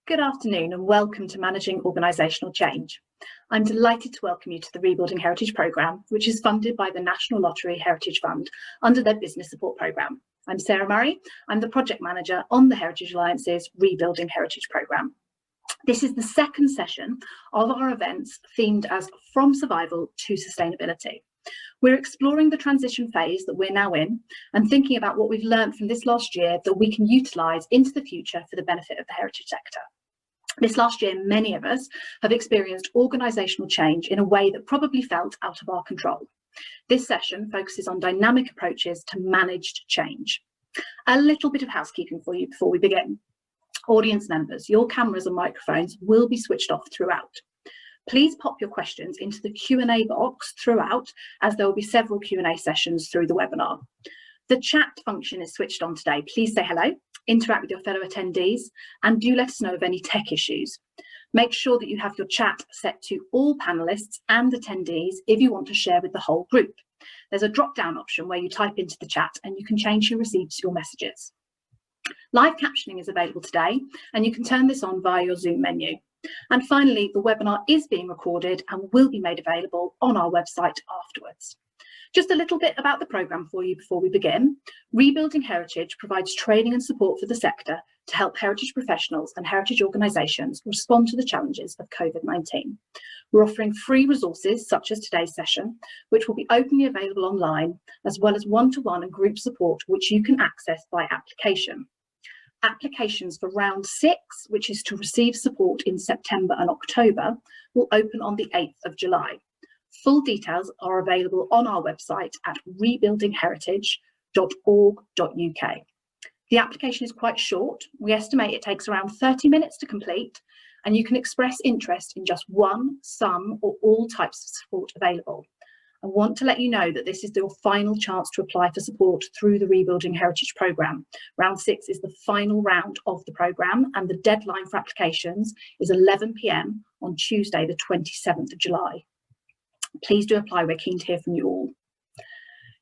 Good afternoon and welcome to Managing Organisational Change. I'm delighted to welcome you to the Rebuilding Heritage programme, which is funded by the National Lottery Heritage Fund under their Business Support Programme. I'm Sarah Murray. I'm the Project Manager on the Heritage Alliance's Rebuilding Heritage programme. This is the second session of our events themed as From Survival to Sustainability. We're exploring the transition phase that we're now in and thinking about what we've learned from this last year that we can utilise into the future for the benefit of the heritage sector. This last year, many of us have experienced organisational change in a way that probably felt out of our control. This session focuses on dynamic approaches to managed change. A little bit of housekeeping for you before we begin. Audience members, your cameras and microphones will be switched off throughout. Please pop your questions into the Q&A box throughout, as there will be several Q&A sessions through the webinar. The chat function is switched on today. Please say hello, interact with your fellow attendees, and do let us know of any tech issues. Make sure that you have your chat set to all panellists and attendees if you want to share with the whole group. There's a drop-down option where you type into the chat and you can change who receives your messages. Live captioning is available today, and you can turn this on via your Zoom menu. And finally, the webinar is being recorded and will be made available on our website afterwards. Just a little bit about the programme for you before we begin. Rebuilding Heritage provides training and support for the sector to help heritage professionals and heritage organisations respond to the challenges of COVID-19. We're offering free resources such as today's session, which will be openly available online, as well as one-to-one and group support, which you can access by application. Applications for round 6, which is to receive support in September and October, will open on the 8th of July. Full details are available on our website at rebuildingheritage.org.uk. The application is quite short. We estimate it takes around 30 minutes to complete, and you can express interest in just one, some, or all types of support available. I want to let you know that this is your final chance to apply for support through the Rebuilding Heritage programme. Round 6 is the final round of the programme, and the deadline for applications is 11 p.m. on Tuesday, the 27th of July. Please do apply. We're keen to hear from you all.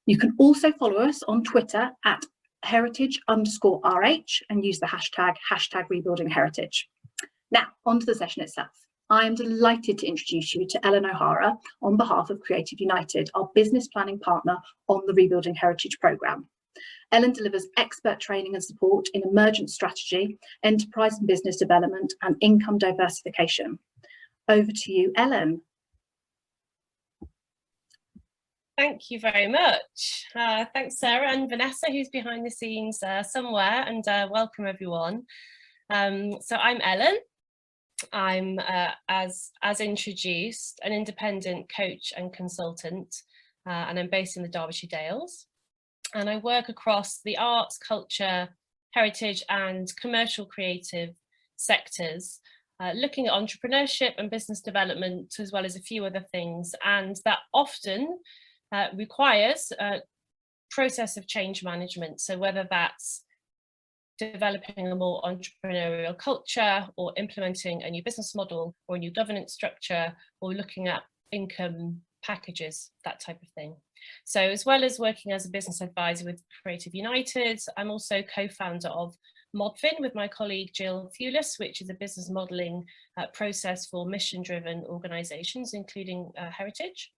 You can also follow us on Twitter at heritage_RH and use the hashtag #rebuildingheritage. Now, on to the session itself. I am delighted to introduce you to Ellen O'Hara on behalf of Creative United, our business planning partner on the Rebuilding Heritage programme. Ellen delivers expert training and support in emergent strategy, enterprise and business development, and income diversification. Over to you, Ellen. Thank you very much. Thanks, Sarah and Vanessa, who's behind the scenes somewhere, and welcome everyone. So I'm Ellen. I'm, as introduced, an independent coach and consultant, and I'm based in the Derbyshire Dales. And I work across the arts, culture, heritage and commercial creative sectors, looking at entrepreneurship and business development, as well as a few other things. And that often requires a process of change management. So whether that's developing a more entrepreneurial culture, or implementing a new business model or a new governance structure, or looking at income packages, that type of thing. So as well as working as a business advisor with Creative United, I'm also co-founder of Modfin with my colleague Jill Thewlis, which is a business modelling process for mission-driven organisations, including heritage.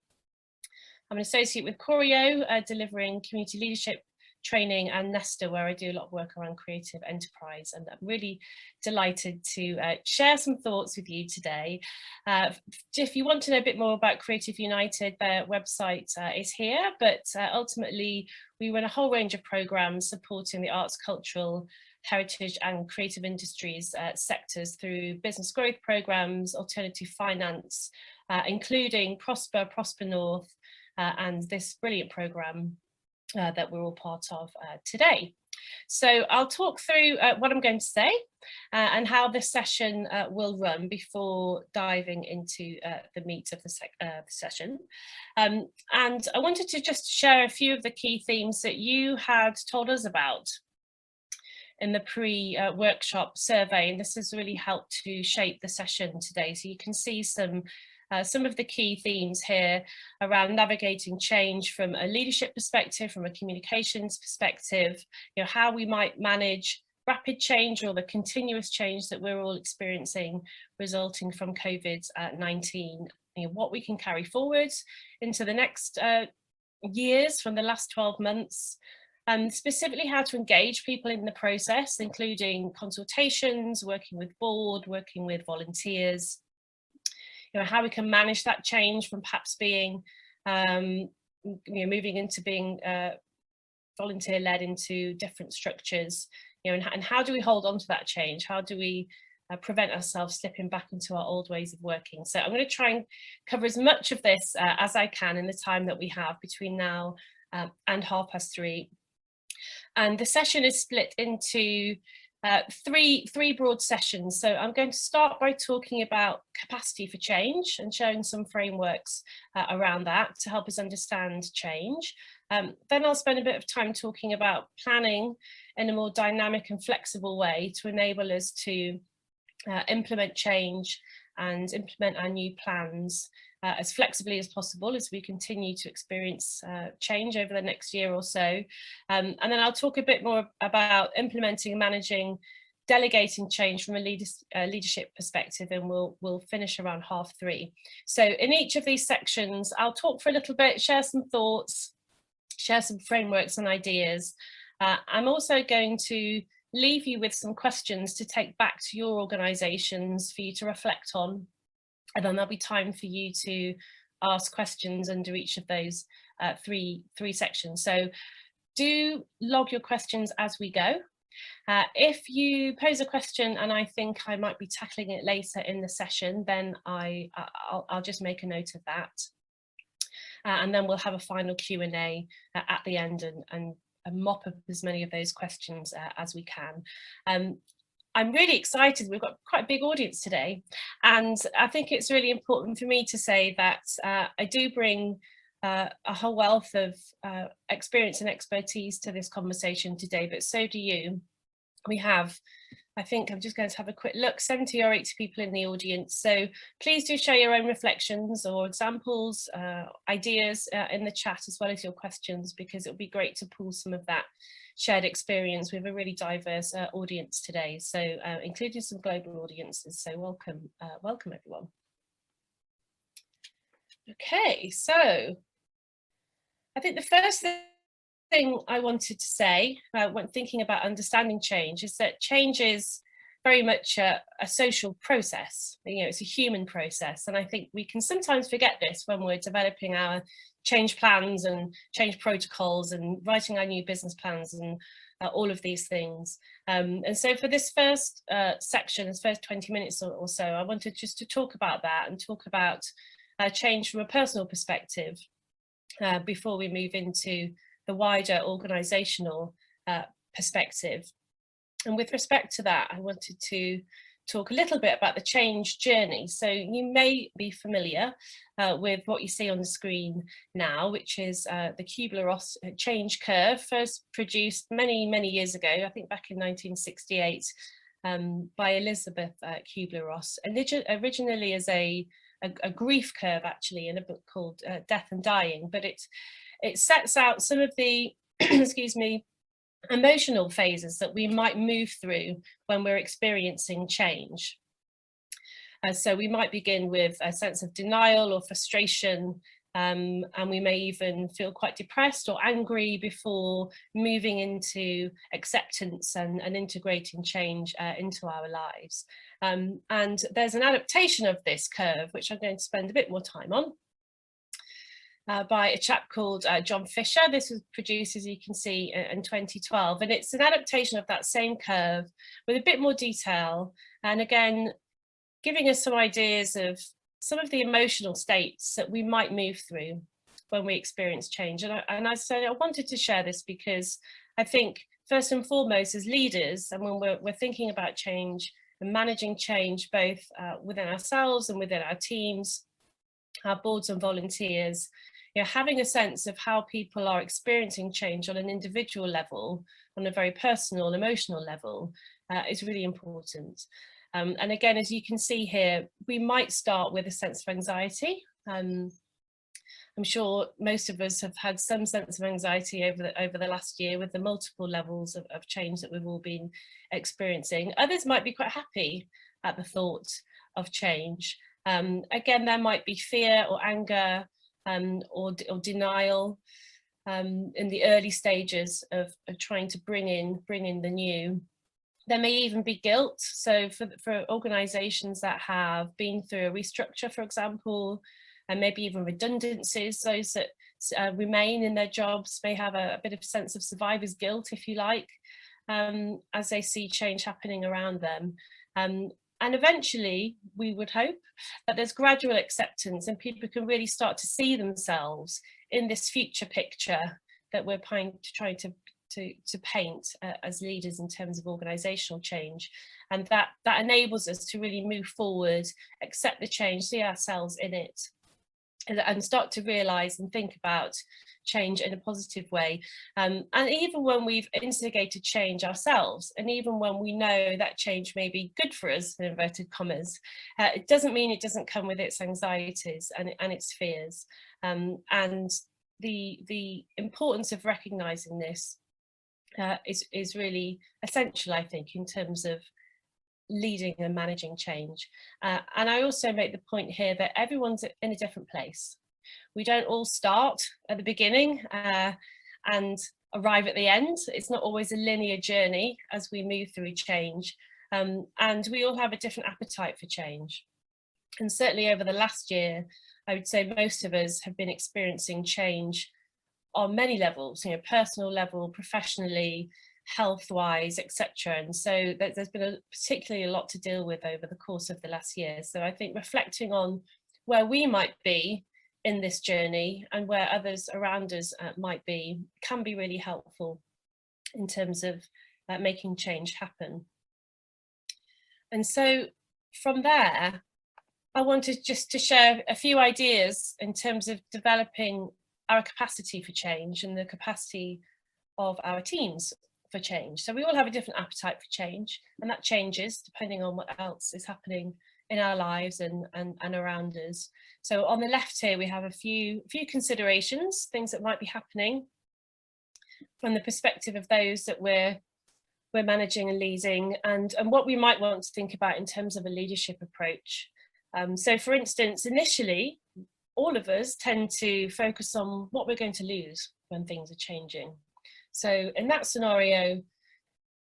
I'm an associate with Choreo, delivering community leadership training, and Nesta, where I do a lot of work around creative enterprise, and I'm really delighted to share some thoughts with you today. If you want to know a bit more about Creative United, their website is here, but ultimately we run a whole range of programmes supporting the arts, cultural, heritage and creative industries sectors through business growth programmes, alternative finance, including Prosper North, and this brilliant programme that we're all part of today. So I'll talk through what I'm going to say and how this session will run before diving into the meat of the session. And I wanted to just share a few of the key themes that you had told us about in the pre-workshop survey, and this has really helped to shape the session today. So you can see some of the key themes here around navigating change from a leadership perspective, from a communications perspective, how we might manage rapid change or the continuous change that we're all experiencing resulting from COVID-19, what we can carry forward into the next years from the last 12 months, specifically how to engage people in the process, including consultations, working with board, working with volunteers, how we can manage that change from perhaps being, moving into being volunteer-led into different structures, and how do we hold on to that change? How do we prevent ourselves slipping back into our old ways of working? So I'm going to try and cover as much of this as I can in the time that we have between now and 3:30. And the session is split into three broad sessions. So I'm going to start by talking about capacity for change and showing some frameworks around that to help us understand change. Then I'll spend a bit of time talking about planning in a more dynamic and flexible way to enable us to implement change and implement our new plans as flexibly as possible as we continue to experience change over the next year or so. And then I'll talk a bit more about implementing and managing delegating change from a leadership perspective, and we'll finish around 3:30. So in each of these sections, I'll talk for a little bit, share some thoughts, share some frameworks and ideas. I'm also going to leave you with some questions to take back to your organisations for you to reflect on, and then there'll be time for you to ask questions under each of those three sections. So do log your questions as we go. If you pose a question and I think I might be tackling it later in the session, then I'll just make a note of that. And then we'll have a final Q&A at the end and mop up as many of those questions as we can. I'm really excited. We've got quite a big audience today, and I think it's really important for me to say that I do bring a whole wealth of experience and expertise to this conversation today, but so do you. We have, I think I'm just going to have a quick look, 70 or 80 people in the audience. So please do share your own reflections or examples, ideas in the chat, as well as your questions, because it would be great to pull some of that shared experience. We have a really diverse audience today, so including some global audiences. So welcome, welcome everyone. Okay, so I think the first thing I wanted to say when thinking about understanding change is that change is very much a social process. It's a human process, and I think we can sometimes forget this when we're developing our change plans and change protocols and writing our new business plans and all of these things. And so for this first section, this first 20 minutes or so, I wanted just to talk about that and talk about change from a personal perspective before we move into the wider organisational perspective. And with respect to that, I wanted to talk a little bit about the change journey. So you may be familiar with what you see on the screen now, which is the Kubler-Ross change curve, first produced many years ago, I think back in 1968, by Elizabeth Kubler-Ross, originally as a grief curve, actually, in a book called Death and Dying, but it sets out some of the, excuse me, emotional phases that we might move through when we're experiencing change. So we might begin with a sense of denial or frustration, and we may even feel quite depressed or angry before moving into acceptance and integrating change into our lives. And there's an adaptation of this curve, which I'm going to spend a bit more time on, by a chap called John Fisher. This was produced, as you can see, in 2012, and it's an adaptation of that same curve with a bit more detail, and again giving us some ideas of some of the emotional states that we might move through when we experience change. And I said I wanted to share this because I think first and foremost, as leaders, and when we're thinking about change and managing change both within ourselves and within our teams, our boards and volunteers, having a sense of how people are experiencing change on an individual level, on a very personal, emotional level, is really important. And again, as you can see here, we might start with a sense of anxiety. I'm sure most of us have had some sense of anxiety over the last year with the multiple levels of change that we've all been experiencing. Others might be quite happy at the thought of change. Again, there might be fear or anger or denial in the early stages of trying to bring in the new. There may even be guilt. So for organisations that have been through a restructure, for example, and maybe even redundancies, those that remain in their jobs may have a bit of sense of survivor's guilt, if you like, as they see change happening around them. And eventually, we would hope that there's gradual acceptance and people can really start to see themselves in this future picture that we're trying to paint as leaders in terms of organisational change, and that enables us to really move forward, accept the change, see ourselves in it, and start to realise and think about change in a positive way. And even when we've instigated change ourselves, and even when we know that change may be good for us, in inverted commas, it doesn't mean it doesn't come with its anxieties and its fears. And the importance of recognising this is really essential, I think, in terms of leading and managing change. And I also make the point here that everyone's in a different place. We don't all start at the beginning and arrive at the end. It's not always a linear journey as we move through change. And we all have a different appetite for change. And certainly over the last year, I would say most of us have been experiencing change on many levels, personal level, professionally, health-wise, etc. And so there's been particularly a lot to deal with over the course of the last year. So I think reflecting on where we might be in this journey and where others around us might be can be really helpful in terms of making change happen. And so from there, I wanted just to share a few ideas in terms of developing our capacity for change and the capacity of our teams for change. So we all have a different appetite for change, and that changes depending on what else is happening in our lives and around us. So on the left here, we have a few considerations, things that might be happening from the perspective of those that we're managing and leading, and what we might want to think about in terms of a leadership approach. So for instance, initially, all of us tend to focus on what we're going to lose when things are changing. So in that scenario, it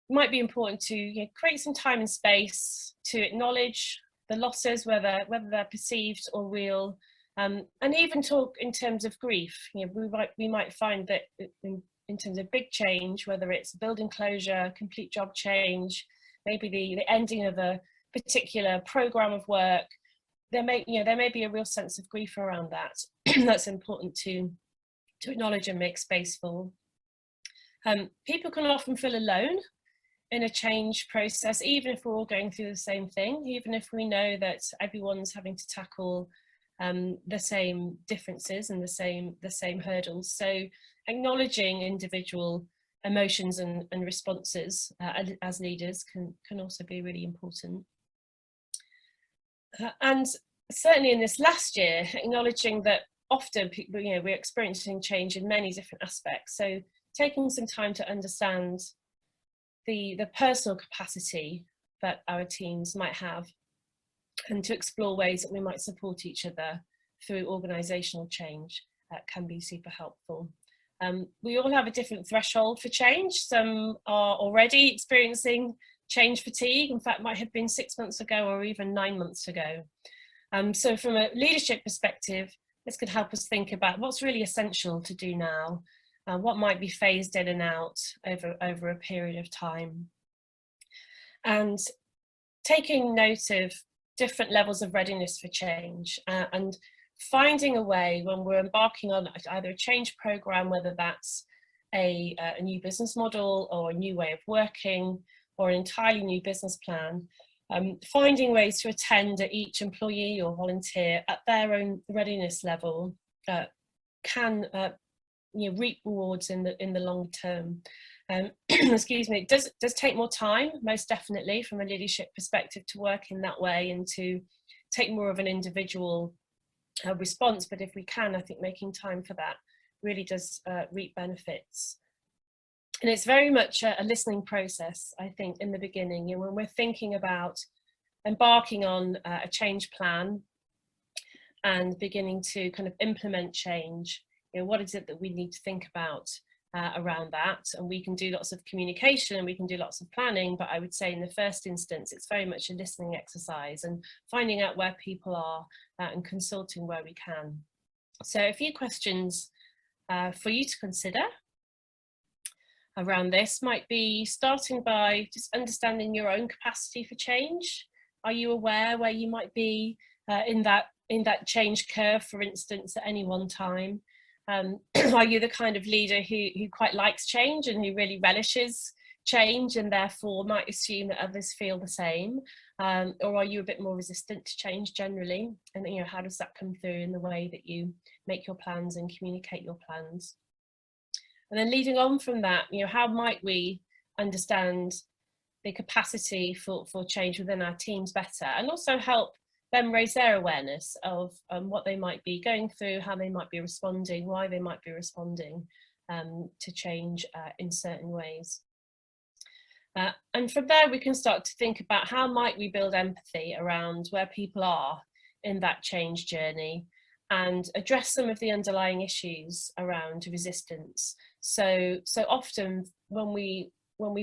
might be important to create some time and space to acknowledge the losses, whether they're perceived or real, and even talk in terms of grief. We might find that in terms of big change, whether it's building closure, complete job change, maybe the ending of a particular program of work, there may be a real sense of grief around that. That's important to acknowledge and make space for. People can often feel alone in a change process, even if we're all going through the same thing, even if we know that everyone's having to tackle the same differences and the same hurdles. So acknowledging individual emotions and responses as leaders can also be really important. And certainly in this last year, acknowledging that often people, we're experiencing change in many different aspects. So taking some time to understand the personal capacity that our teams might have, and to explore ways that we might support each other through organisational change can be super helpful. We all have a different threshold for change. Some are already experiencing change fatigue, in fact might have been 6 months ago or even 9 months ago. So from a leadership perspective, this could help us think about what's really essential to do now, what might be phased in and out over a period of time. And taking note of different levels of readiness for change, and finding a way when we're embarking on either a change program, whether that's a new business model or a new way of working or an entirely new business plan, finding ways to attend at each employee or volunteer at their own readiness level can reap rewards in the long term. Excuse me, it does take more time, most definitely, from a leadership perspective, to work in that way and to take more of an individual response, but if we can, I think making time for that really does reap benefits. And it's very much a listening process, I think, in the beginning. You know, when we're thinking about embarking on a change plan and beginning to kind of implement change, you know, what is it that we need to think about around that? And we can do lots of communication and we can do lots of planning, but I would say in the first instance, it's very much a listening exercise and finding out where people are and consulting where we can. So a few questions for you to consider around this might be starting by just understanding your own capacity for change. Are you aware where you might be in that change curve, for instance, at any one time? Are you the kind of leader who quite likes change and who really relishes change and therefore might assume that others feel the same? Or are you a bit more resistant to change generally? And, you know, how does that come through in the way that you make your plans and communicate your plans? And then leading on from that, you know, how might we understand the capacity for change within our teams better, and also help them raise their awareness of what they might be going through, how they might be responding, why they might be responding to change in certain ways. And from there, we can start to think about how might we build empathy around where people are in that change journey and address some of the underlying issues around resistance. So often when we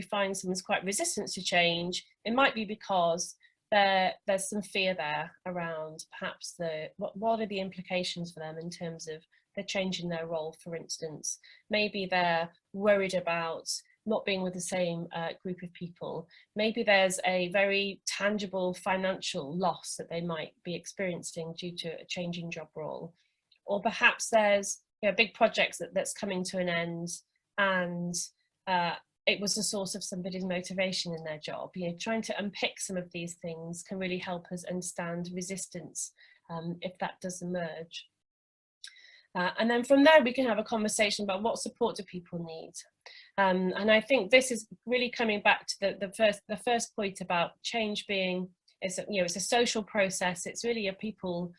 find someone's quite resistant to change, it might be because there's some fear there around perhaps what are the implications for them in terms of the change in their role, for instance. Maybe they're worried about not being with the same group of people. Maybe there's a very tangible financial loss that they might be experiencing due to a changing job role. Or perhaps there's, you know, big projects that's coming to an end and it was a source of somebody's motivation in their job. You know, trying to unpick some of these things can really help us understand resistance if that does emerge. And then from there, we can have a conversation about what support do people need. And I think this is really coming back to the first point about change being, it's a social process. It's really a people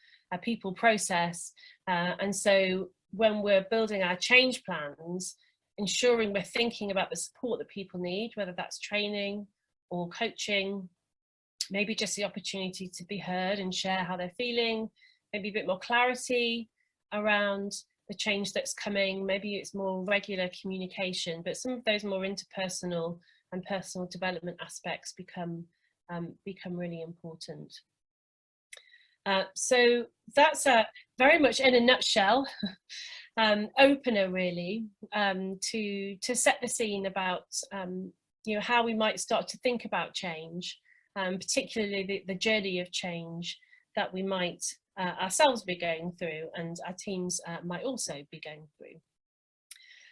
process. And so when we're building our change plans, ensuring we're thinking about the support that people need, whether that's training or coaching, maybe just the opportunity to be heard and share how they're feeling, maybe a bit more clarity around the change that's coming, maybe it's more regular communication, but some of those more interpersonal and personal development aspects become really important. So that's very much in a nutshell opener really to set the scene about how we might start to think about change, particularly the journey of change that we might ourselves be going through and our teams might also be going through.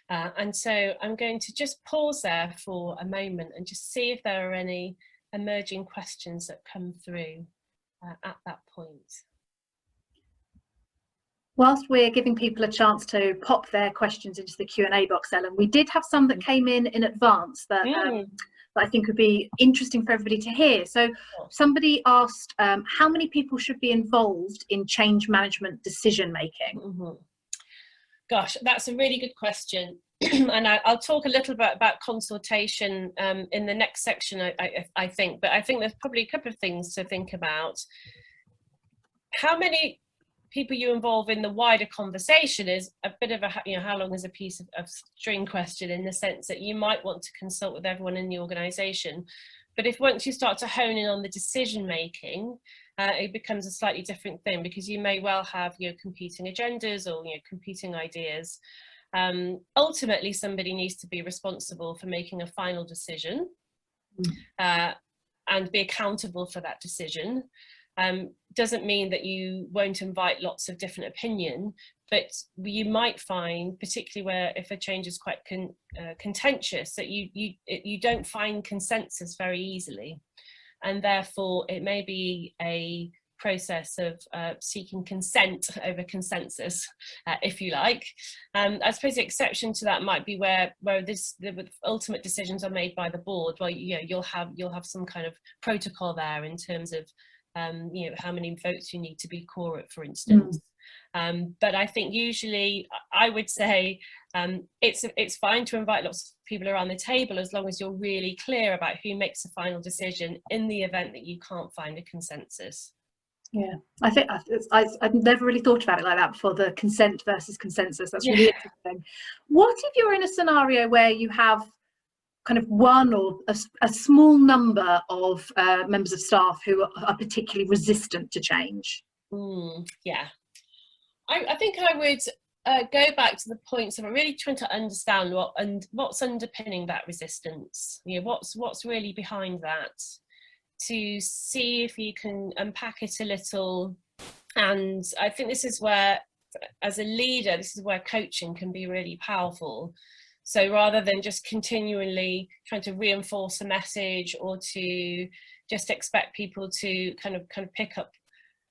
And so I'm going to just pause there for a moment and just see if there are any emerging questions that come through at that point. Whilst we're giving people a chance to pop their questions into the Q&A box, Ellen, we did have some that came in advance that, that I think would be interesting for everybody to hear. So somebody asked, how many people should be involved in change management decision making? Gosh, that's a really good question. And I'll talk a little bit about consultation in the next section, I think, but I think there's probably a couple of things to think about. How many people you involve in the wider conversation is a bit of a, how long is a piece of string question, in the sense that you might want to consult with everyone in the organisation. But if once you start to hone in on the decision making, it becomes a slightly different thing, because you may well have competing agendas or competing ideas. Ultimately, somebody needs to be responsible for making a final decision and be accountable for that decision. Doesn't mean that you won't invite lots of different opinion, but you might find, particularly where if a change is quite contentious, that you don't find consensus very easily, and therefore it may be a process of seeking consent over consensus, if you like. I suppose the exception to that might be where the ultimate decisions are made by the board. Well, you'll have some kind of protocol there in terms of how many votes you need to be quorate, for instance. But I think usually I would say it's fine to invite lots of people around the table as long as you're really clear about who makes the final decision in the event that you can't find a consensus. Yeah, I think I've never really thought about it like that before, the consent versus consensus. That's really interesting. What if you're in a scenario where you have kind of one or a small number of members of staff who are particularly resistant to change? Yeah, I think I would go back to the points of really trying to understand what's underpinning that resistance. You know, what's really behind that, to see if you can unpack it a little. And I think this is where, as a leader, this is where coaching can be really powerful. So rather than just continually trying to reinforce a message or to just expect people to kind of pick up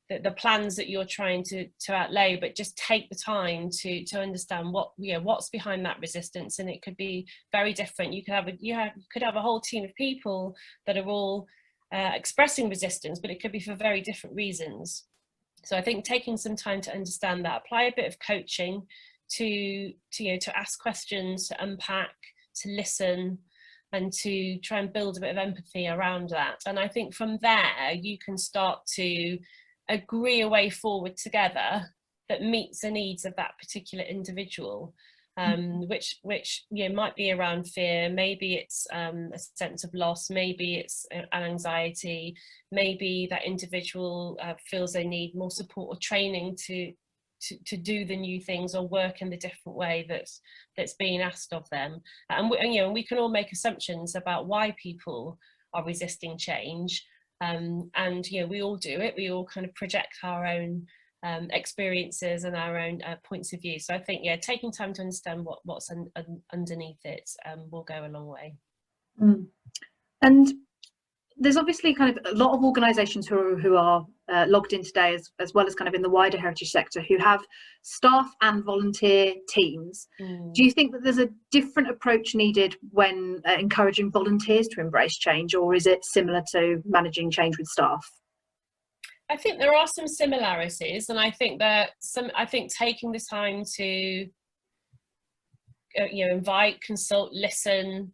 the plans that you're trying to outlay, but just take the time to understand what's behind that resistance. And it could be very different. You could have a whole team of people that are all expressing resistance, but it could be for very different reasons. So I think taking some time to understand that, apply a bit of coaching to ask questions, to unpack, to listen, and to try and build a bit of empathy around that. And I think from there you can start to agree a way forward together that meets the needs of that particular individual. Which might be around fear, maybe it's a sense of loss, maybe it's an anxiety, maybe that individual feels they need more support or training to do the new things or work in the different way that's being asked of them. And we can all make assumptions about why people are resisting change, and we all do it. We all kind of project our own experiences and our own points of view. So I think taking time to understand what's underneath it will go a long way. And there's obviously kind of a lot of organisations who are logged in today, as well as kind of in the wider heritage sector, who have staff and volunteer teams. Do you think that there's a different approach needed when encouraging volunteers to embrace change, or is it similar to managing change with staff? I think there are some similarities, and I think taking the time to invite, consult, listen,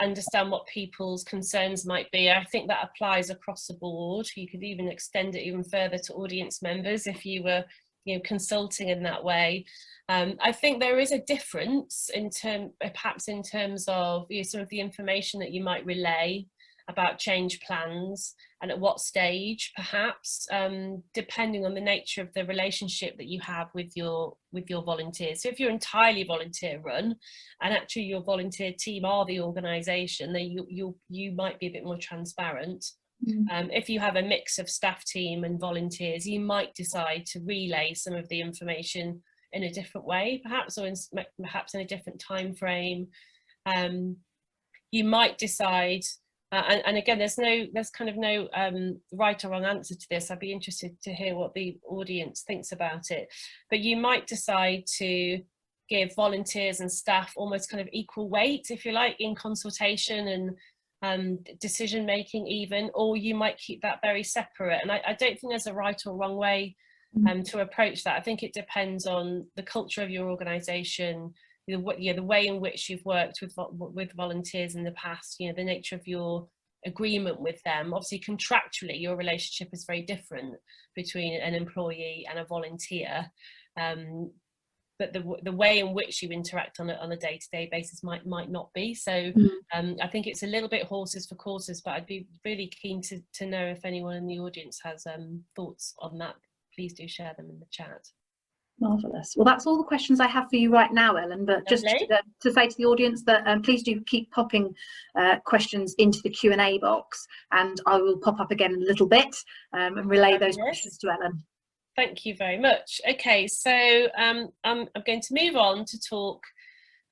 understand what people's concerns might be. I think that applies across the board. You could even extend it even further to audience members if you were consulting in that way. I think there is a difference perhaps in terms of some of the information that you might relay about change plans, and at what stage, perhaps, depending on the nature of the relationship that you have with your volunteers. So if you're entirely volunteer run, and actually your volunteer team are the organisation, then you might be a bit more transparent. If you have a mix of staff team and volunteers, you might decide to relay some of the information in a different way, perhaps, or perhaps in a different time frame. You might decide. And again, there's kind of no right or wrong answer to this. I'd be interested to hear what the audience thinks about it. But you might decide to give volunteers and staff almost kind of equal weight, if you like, in consultation and decision making even, or you might keep that very separate. And I don't think there's a right or wrong way to approach that. I think it depends on the culture of your organisation, the way in which you've worked with volunteers in the past, the nature of your agreement with them. Obviously, contractually, your relationship is very different between an employee and a volunteer, but the way in which you interact on a day-to-day basis might not be. So I think it's a little bit horses for courses, but I'd be really keen to know if anyone in the audience has thoughts on that. Please do share them in the chat. Marvellous. Well, that's all the questions I have for you right now, Ellen, but just to say to the audience that please do keep popping questions into the Q&A box, and I will pop up again in a little bit and relay those questions to Ellen. Thank you very much. Okay, so I'm going to move on to talk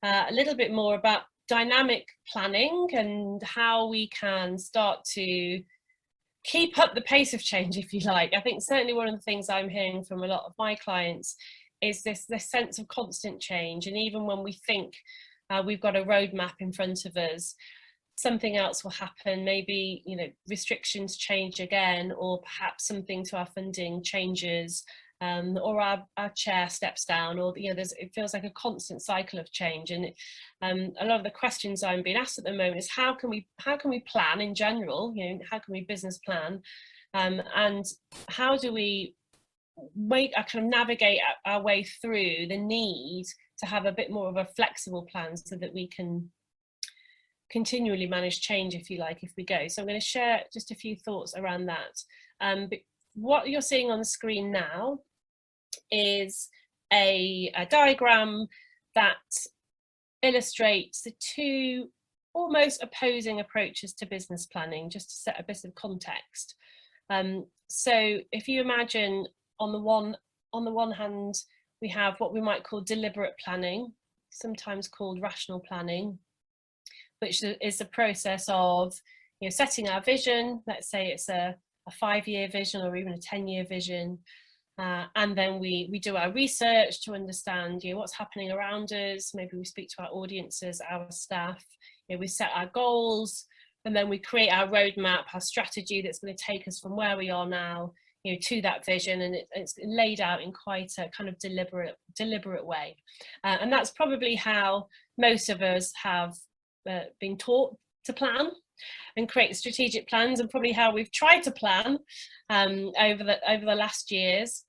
a little bit more about dynamic planning and how we can start to keep up the pace of change, if you like. I think certainly one of the things I'm hearing from a lot of my clients is this sense of constant change. And even when we think we've got a roadmap in front of us, something else will happen. Maybe, restrictions change again, or perhaps something to our funding changes. or our chair steps down, or it feels like a constant cycle of change. And a lot of the questions I'm being asked at the moment is how can we plan in general? How can we business plan, and how do we kind of navigate our way through the need to have a bit more of a flexible plan so that we can continually manage change, if you like, if we go. So I'm going to share just a few thoughts around that. But what you're seeing on the screen now is a diagram that illustrates the two almost opposing approaches to business planning, just to set a bit of context. So if you imagine on the one hand, we have what we might call deliberate planning, sometimes called rational planning, which is the process of setting our vision. Let's say it's a 5-year vision or even a 10-year vision, and then we do our research to understand what's happening around us. Maybe we speak to our audiences, our staff. We set our goals, and then we create our roadmap, our strategy that's going to take us from where we are now to that vision, and it's laid out in quite a kind of deliberate way. And that's probably how most of us have been taught to plan and create strategic plans, and probably how we've tried to plan over the last years.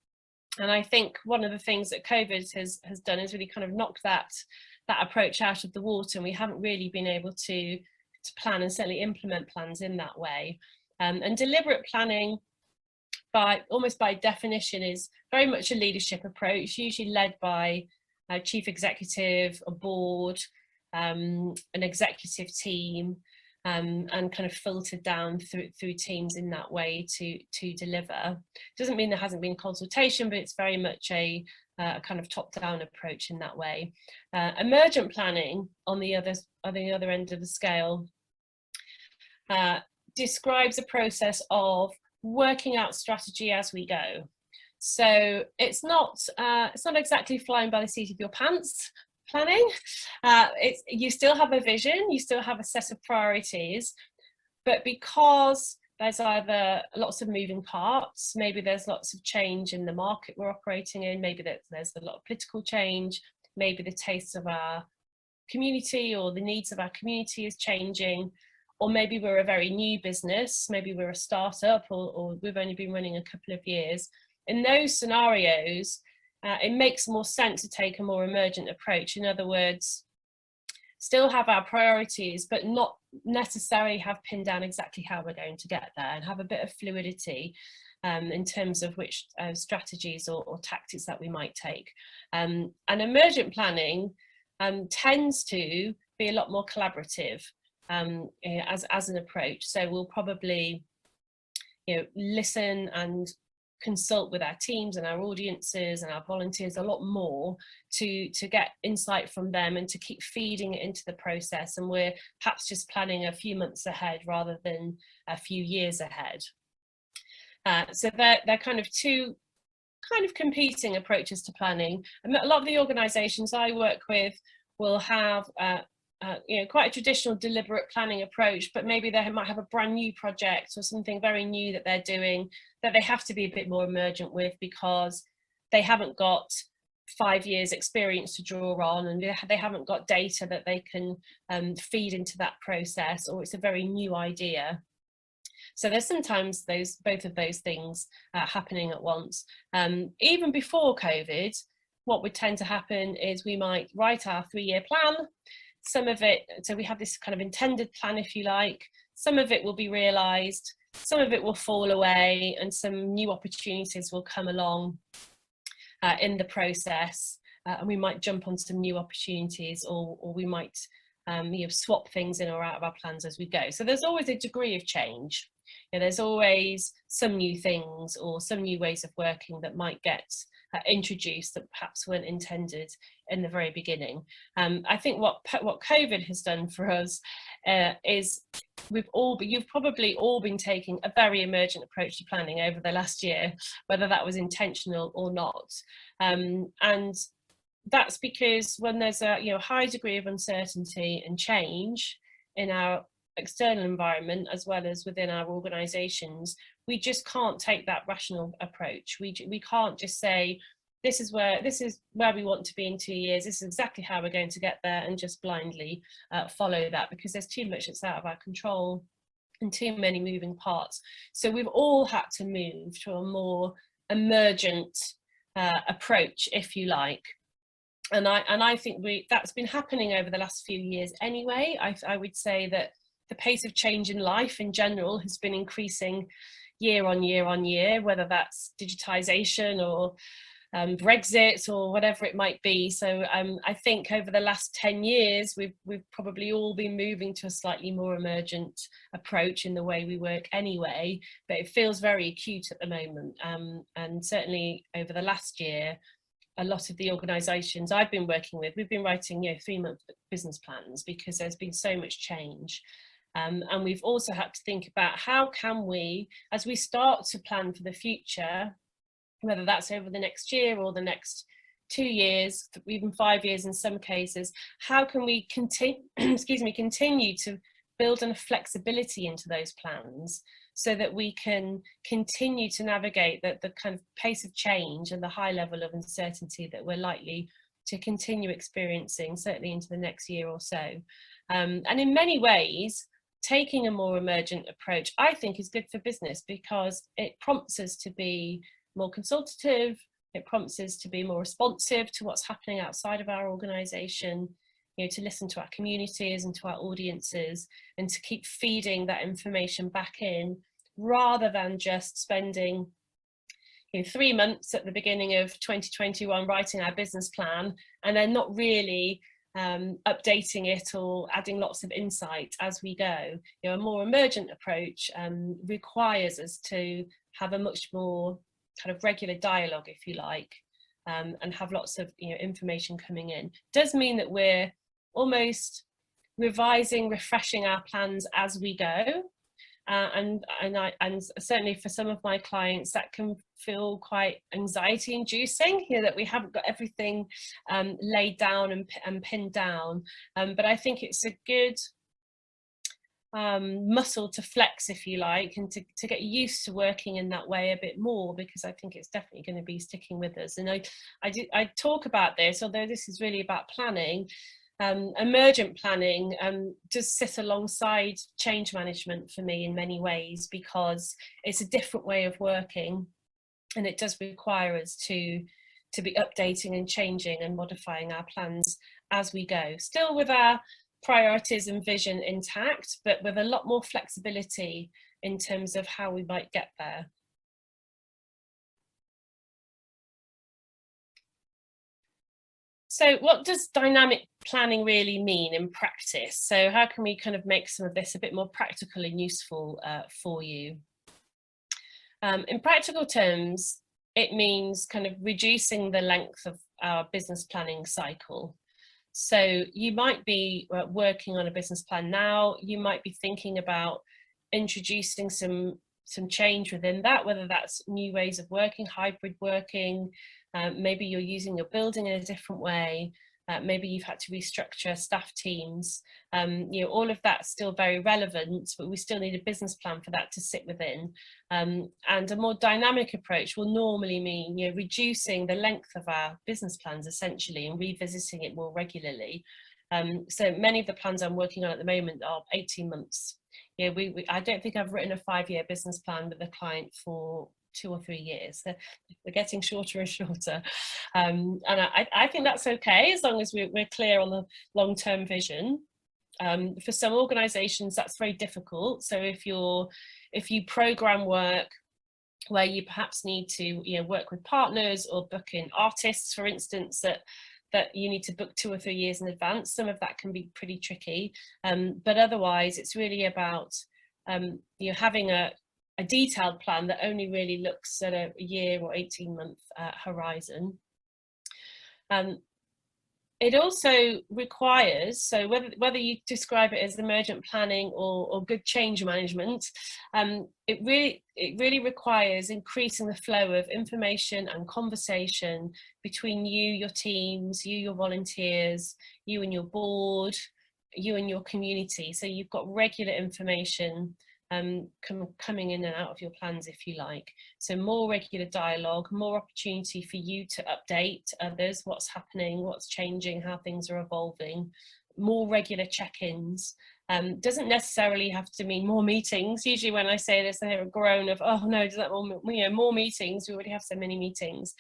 And I think one of the things that COVID has done is really kind of knocked that approach out of the water, and we haven't really been able to plan and certainly implement plans in that way. And deliberate planning, almost by definition, is very much a leadership approach, usually led by a chief executive, a board, an executive team, and kind of filtered down through teams in that way to deliver. Doesn't mean there hasn't been consultation, but it's very much a kind of top-down approach in that way. Emergent planning, on the other end of the scale, describes a process of working out strategy as we go. So it's not exactly flying by the seat of your pants planning. You still have a vision, you still have a set of priorities, but because there's either lots of moving parts, maybe there's lots of change in the market we're operating in, maybe there's a lot of political change, maybe the tastes of our community or the needs of our community is changing, or maybe we're a very new business, maybe we're a startup, or we've only been running a couple of years. In those scenarios, it makes more sense to take a more emergent approach. In other words, still have our priorities, but not necessarily have pinned down exactly how we're going to get there, and have a bit of fluidity in terms of which strategies or tactics that we might take. And emergent planning tends to be a lot more collaborative as an approach. So we'll probably listen and consult with our teams and our audiences and our volunteers a lot more to get insight from them and to keep feeding it into the process, and we're perhaps just planning a few months ahead rather than a few years ahead. So they're kind of two kind of competing approaches to planning. And a lot of the organisations I work with will have quite a traditional deliberate planning approach, but maybe they might have a brand new project or something very new that they're doing that they have to be a bit more emergent with, because they haven't got 5 years experience to draw on, and they haven't got data that they can feed into that process, or it's a very new idea. So there's sometimes both of those things happening at once. Even before COVID, what would tend to happen is we might write our 3-year plan. Some of it, so we have this kind of intended plan, if you like, some of it will be realised, some of it will fall away, and some new opportunities will come along in the process, and we might jump on some new opportunities, or we might swap things in or out of our plans as we go. So there's always a degree of change. There's always some new things or some new ways of working that might get introduced that perhaps weren't intended in the very beginning. I think what COVID has done for us is you've probably all been taking a very emergent approach to planning over the last year, whether that was intentional or not. And that's because when there's a high degree of uncertainty and change in our external environment as well as within our organisations, we just can't take that rational approach. We can't just say, this is where we want to be in 2 years, this is exactly how we're going to get there, and just blindly follow that, because there's too much that's out of our control and too many moving parts. So we've all had to move to a more emergent approach, if you like. And I think that's been happening over the last few years anyway. I would say that the pace of change in life in general has been increasing year on year on year, whether that's digitisation or Brexit or whatever it might be. So I think over the last 10 years, we've probably all been moving to a slightly more emergent approach in the way we work anyway, but it feels very acute at the moment. And certainly over the last year, a lot of the organisations I've been working with, we've been writing 3-month business plans because there's been so much change. And we've also had to think about how can we, as we start to plan for the future, whether that's over the next year or the next 2 years, even 5 years in some cases, how can we continue to build enough flexibility into those plans so that we can continue to navigate the kind of pace of change and the high level of uncertainty that we're likely to continue experiencing, certainly into the next year or so. And in many ways, taking a more emergent approach, I think, is good for business because it prompts us to be more consultative, it prompts us to be more responsive to what's happening outside of our organisation, to listen to our communities and to our audiences, and to keep feeding that information back in, rather than just spending 3 months at the beginning of 2021 writing our business plan and then not really updating it or adding lots of insight as we go. A more emergent approach requires us to have a much more kind of regular dialogue, if you like, and have lots of information coming in. Does mean that we're almost revising, refreshing our plans as we go, and certainly for some of my clients that can feel quite anxiety inducing, that we haven't got everything laid down and pinned down, but I think it's a good muscle to flex, if you like, and to get used to working in that way a bit more, because I think it's definitely going to be sticking with us. And I talk about this, although this is really about planning. Emergent planning does sit alongside change management for me in many ways, because it's a different way of working, and it does require us to be updating and changing and modifying our plans as we go, still with our priorities and vision intact, but with a lot more flexibility in terms of how we might get there. So what does dynamic planning really mean in practice? So how can we kind of make some of this a bit more practical and useful for you? In practical terms, it means kind of reducing the length of our business planning cycle. So you might be working on a business plan now, you might be thinking about introducing some change within that, whether that's new ways of working, hybrid working, maybe you're using your building in a different way, maybe you've had to restructure staff teams, all of that's still very relevant, but we still need a business plan for that to sit within. And a more dynamic approach will normally mean reducing the length of our business plans essentially and revisiting it more regularly. So many of the plans I'm working on at the moment are 18 months. I don't think I've written a 5-year business plan with a client for 2 or 3 years. They're getting shorter and shorter, and I think that's okay as long as we're clear on the long-term vision. For some organisations that's very difficult, so if you program work where you perhaps need to work with partners or book in artists, for instance, that you need to book 2 or 3 years in advance, some of that can be pretty tricky, but otherwise it's really about having a detailed plan that only really looks at a year or 18-month horizon. It also requires, so whether you describe it as emergent planning or good change management, it really requires increasing the flow of information and conversation between you, your teams, you, your volunteers, you and your board, you and your community, so you've got regular information coming in and out of your plans, if you like. So more regular dialogue, more opportunity for you to update others, what's happening, what's changing, how things are evolving, more regular check-ins. Doesn't necessarily have to mean more meetings. Usually when I say this, I hear a groan of, oh no, does that mean more meetings? We already have so many meetings.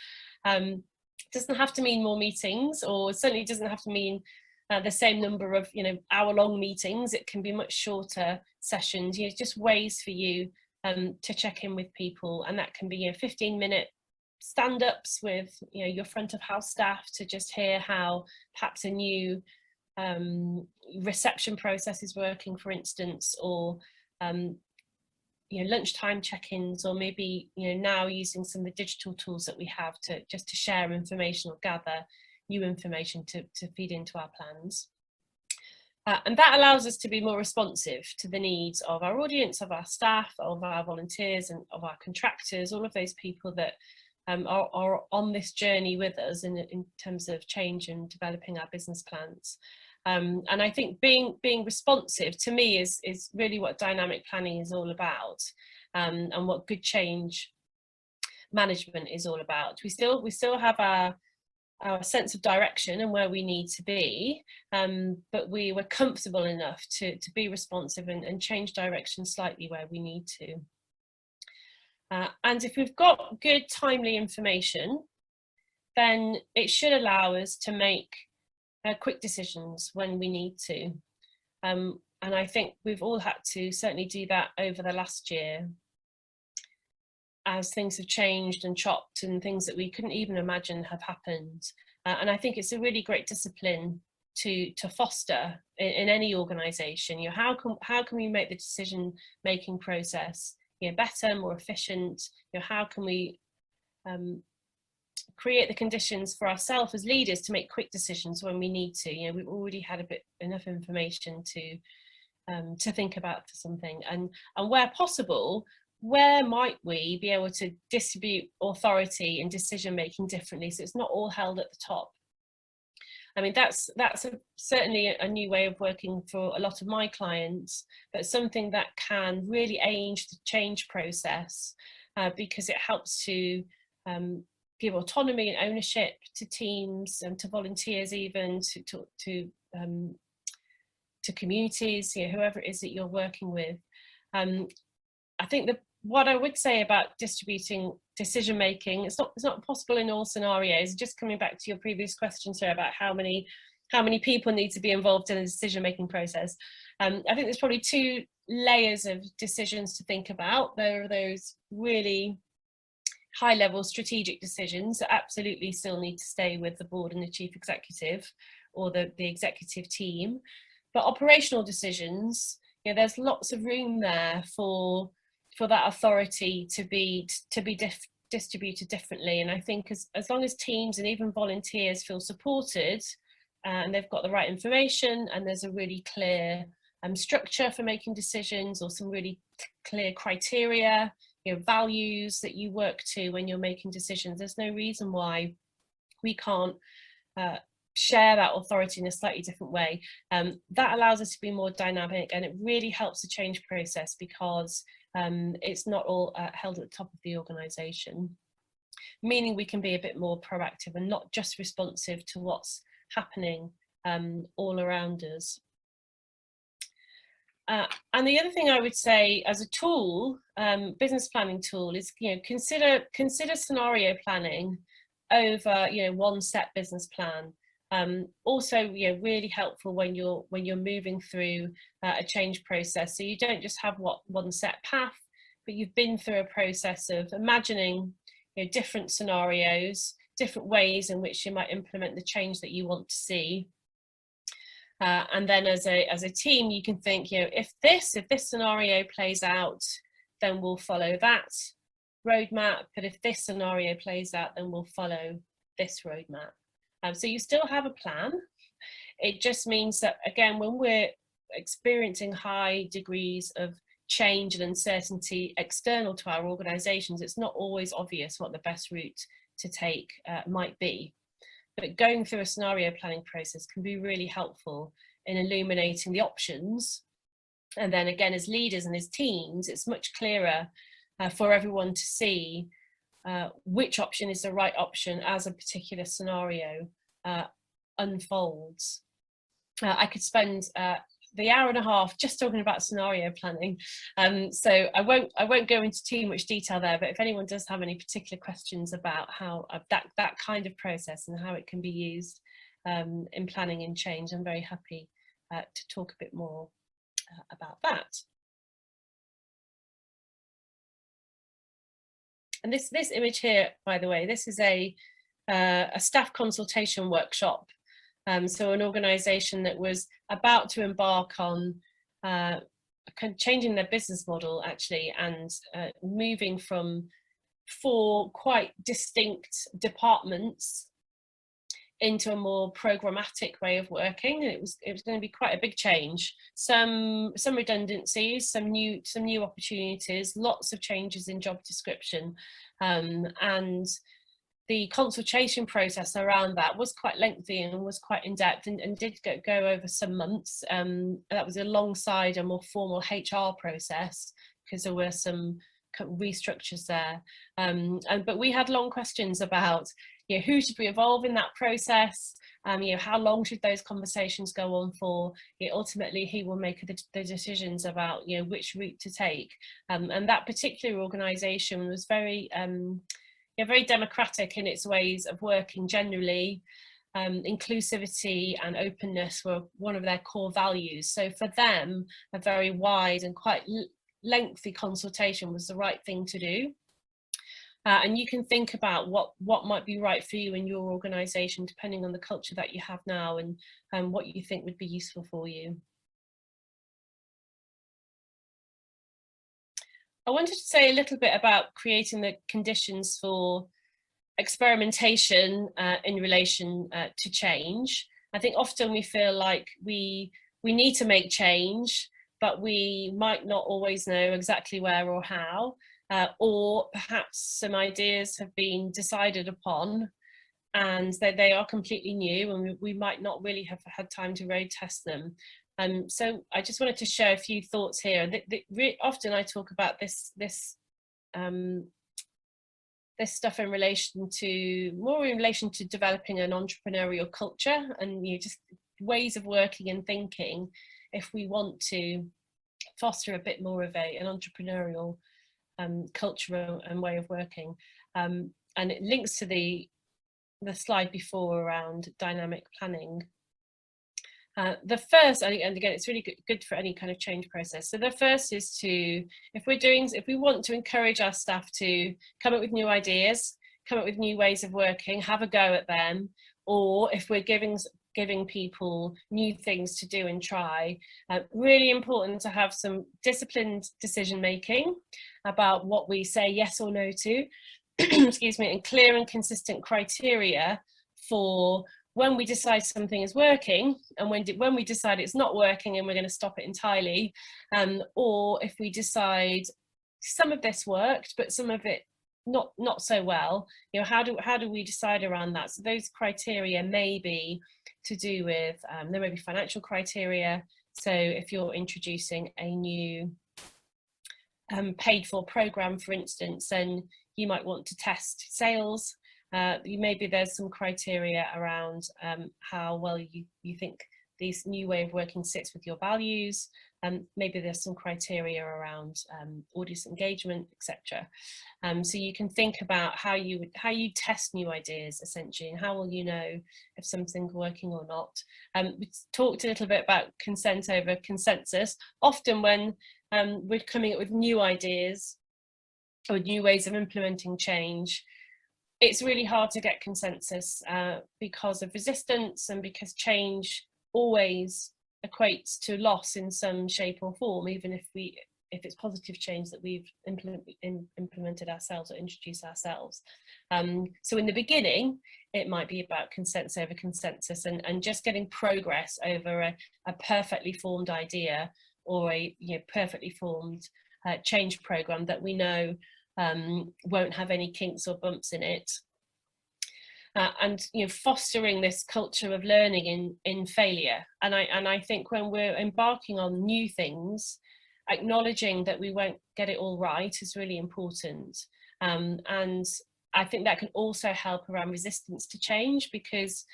Doesn't have to mean more meetings, or certainly doesn't have to mean the same number of hour-long meetings. It can be much shorter sessions, just ways for you to check in with people, and that can be 15-minute stand-ups with your front of house staff to just hear how perhaps a new reception process is working, for instance, or lunchtime check-ins, or maybe now using some of the digital tools that we have to share information or gather new information to feed into our plans. And that allows us to be more responsive to the needs of our audience, of our staff, of our volunteers, and of our contractors, all of those people that are on this journey with us in terms of change and developing our business plans. And I think being responsive, to me, is really what dynamic planning is all about, and what good change management is all about. We still have our sense of direction and where we need to be, but we were comfortable enough to be responsive and change direction slightly where we need to. And if we've got good, timely information, then it should allow us to make quick decisions when we need to. And I think we've all had to certainly do that over the last year, as things have changed and chopped, and things that we couldn't even imagine have happened. And I think it's a really great discipline to foster in any organisation. How can we make the decision making process better, more efficient? How can we create the conditions for ourselves as leaders to make quick decisions when we need to? We've already had enough information to think about for something, and where possible, where might we be able to distribute authority and decision making differently, so it's not all held at the top? I mean, that's certainly a new way of working for a lot of my clients, but something that can really aid the change process, because it helps to give autonomy and ownership to teams and to volunteers, even to communities, whoever it is that you're working with. I think what I would say about distributing decision making, it's not possible in all scenarios. Just coming back to your previous question, sir, about how many people need to be involved in the decision making process. I think there's probably two layers of decisions to think about. There are those really high level strategic decisions that absolutely still need to stay with the board and the chief executive or the executive team. But operational decisions, there's lots of room there for that authority to be distributed differently. And I think as long as teams and even volunteers feel supported, and they've got the right information, and there's a really clear structure for making decisions, or some really clear criteria, values that you work to when you're making decisions, there's no reason why we can't share that authority in a slightly different way. That allows us to be more dynamic, and it really helps the change process, because it's not all held at the top of the organisation, meaning we can be a bit more proactive and not just responsive to what's happening all around us. And the other thing I would say as a tool, business planning tool, is consider scenario planning over one set business plan. Also, really helpful when you're moving through a change process. So you don't just have one set path, but you've been through a process of imagining different scenarios, different ways in which you might implement the change that you want to see. And then as a team, you can think, if this scenario plays out, then we'll follow that roadmap. But if this scenario plays out, then we'll follow this roadmap. So you still have a plan. It just means that, again, when we're experiencing high degrees of change and uncertainty external to our organisations, it's not always obvious what the best route to take might be. But going through a scenario planning process can be really helpful in illuminating the options. And then again, as leaders and as teams, it's much clearer for everyone to see which option is the right option as a particular scenario unfolds. I could spend the hour and a half just talking about scenario planning, so I won't go into too much detail there, but if anyone does have any particular questions about how that kind of process and how it can be used in planning and change, I'm very happy to talk a bit more about that. And this image here, by the way, this is a staff consultation workshop. So an organisation that was about to embark on changing their business model, actually, and moving from 4 quite distinct departments into a more programmatic way of working. It was going to be quite a big change. Some redundancies, some new opportunities, lots of changes in job description, and the consultation process around that was quite lengthy and was quite in-depth and did go over some months. That was alongside a more formal HR process because there were some restructures there. But we had long questions about, you know, who should be involved in that process, you know, how long should those conversations go on for. You know, ultimately he will make the decisions about, you know, which route to take, and that particular organisation was very very democratic in its ways of working generally. Inclusivity and openness were one of their core values, so for them a very wide and quite lengthy consultation was the right thing to do. And you can think about what might be right for you in your organisation depending on the culture that you have now and what you think would be useful for you. I wanted to say a little bit about creating the conditions for experimentation in relation to change. I think often we feel like we need to make change, but we might not always know exactly where or how, or perhaps some ideas have been decided upon and they are completely new and we might not really have had time to road test them. So I just wanted to share a few thoughts here. Often I talk about this stuff in relation to developing an entrepreneurial culture and, you know, just ways of working and thinking if we want to foster a bit more of an entrepreneurial culture and way of working. And it links to the slide before around dynamic planning. The first, and again, it's really good for any kind of change process. So the first is to, if we want to encourage our staff to come up with new ideas, come up with new ways of working, have a go at them, or if we're giving people new things to do and try, really important to have some disciplined decision making about what we say yes or no to, excuse me, and clear and consistent criteria for when we decide something is working and when we decide it's not working and we're going to stop it entirely, or if we decide some of this worked but some of it not so well, you know, how do we decide around that? So those criteria may be to do with there may be financial criteria. So if you're introducing a new paid for program, for instance, then you might want to test sales. Maybe there's some criteria around how well you think this new way of working sits with your values. Maybe there's some criteria around audience engagement, etc. So you can think about how you test new ideas essentially, and how will you know if something's working or not. We talked a little bit about consent over consensus. Often when we're coming up with new ideas or new ways of implementing change, it's really hard to get consensus because of resistance and because change always equates to loss in some shape or form, even if it's positive change that we've implemented ourselves or introduced ourselves. So in the beginning, it might be about consensus over consensus and just getting progress over a perfectly formed idea or a perfectly formed change program that we know won't have any kinks or bumps in it. and fostering this culture of learning in failure. And I think when we're embarking on new things, acknowledging that we won't get it all right is really important. And I think that can also help around resistance to change, because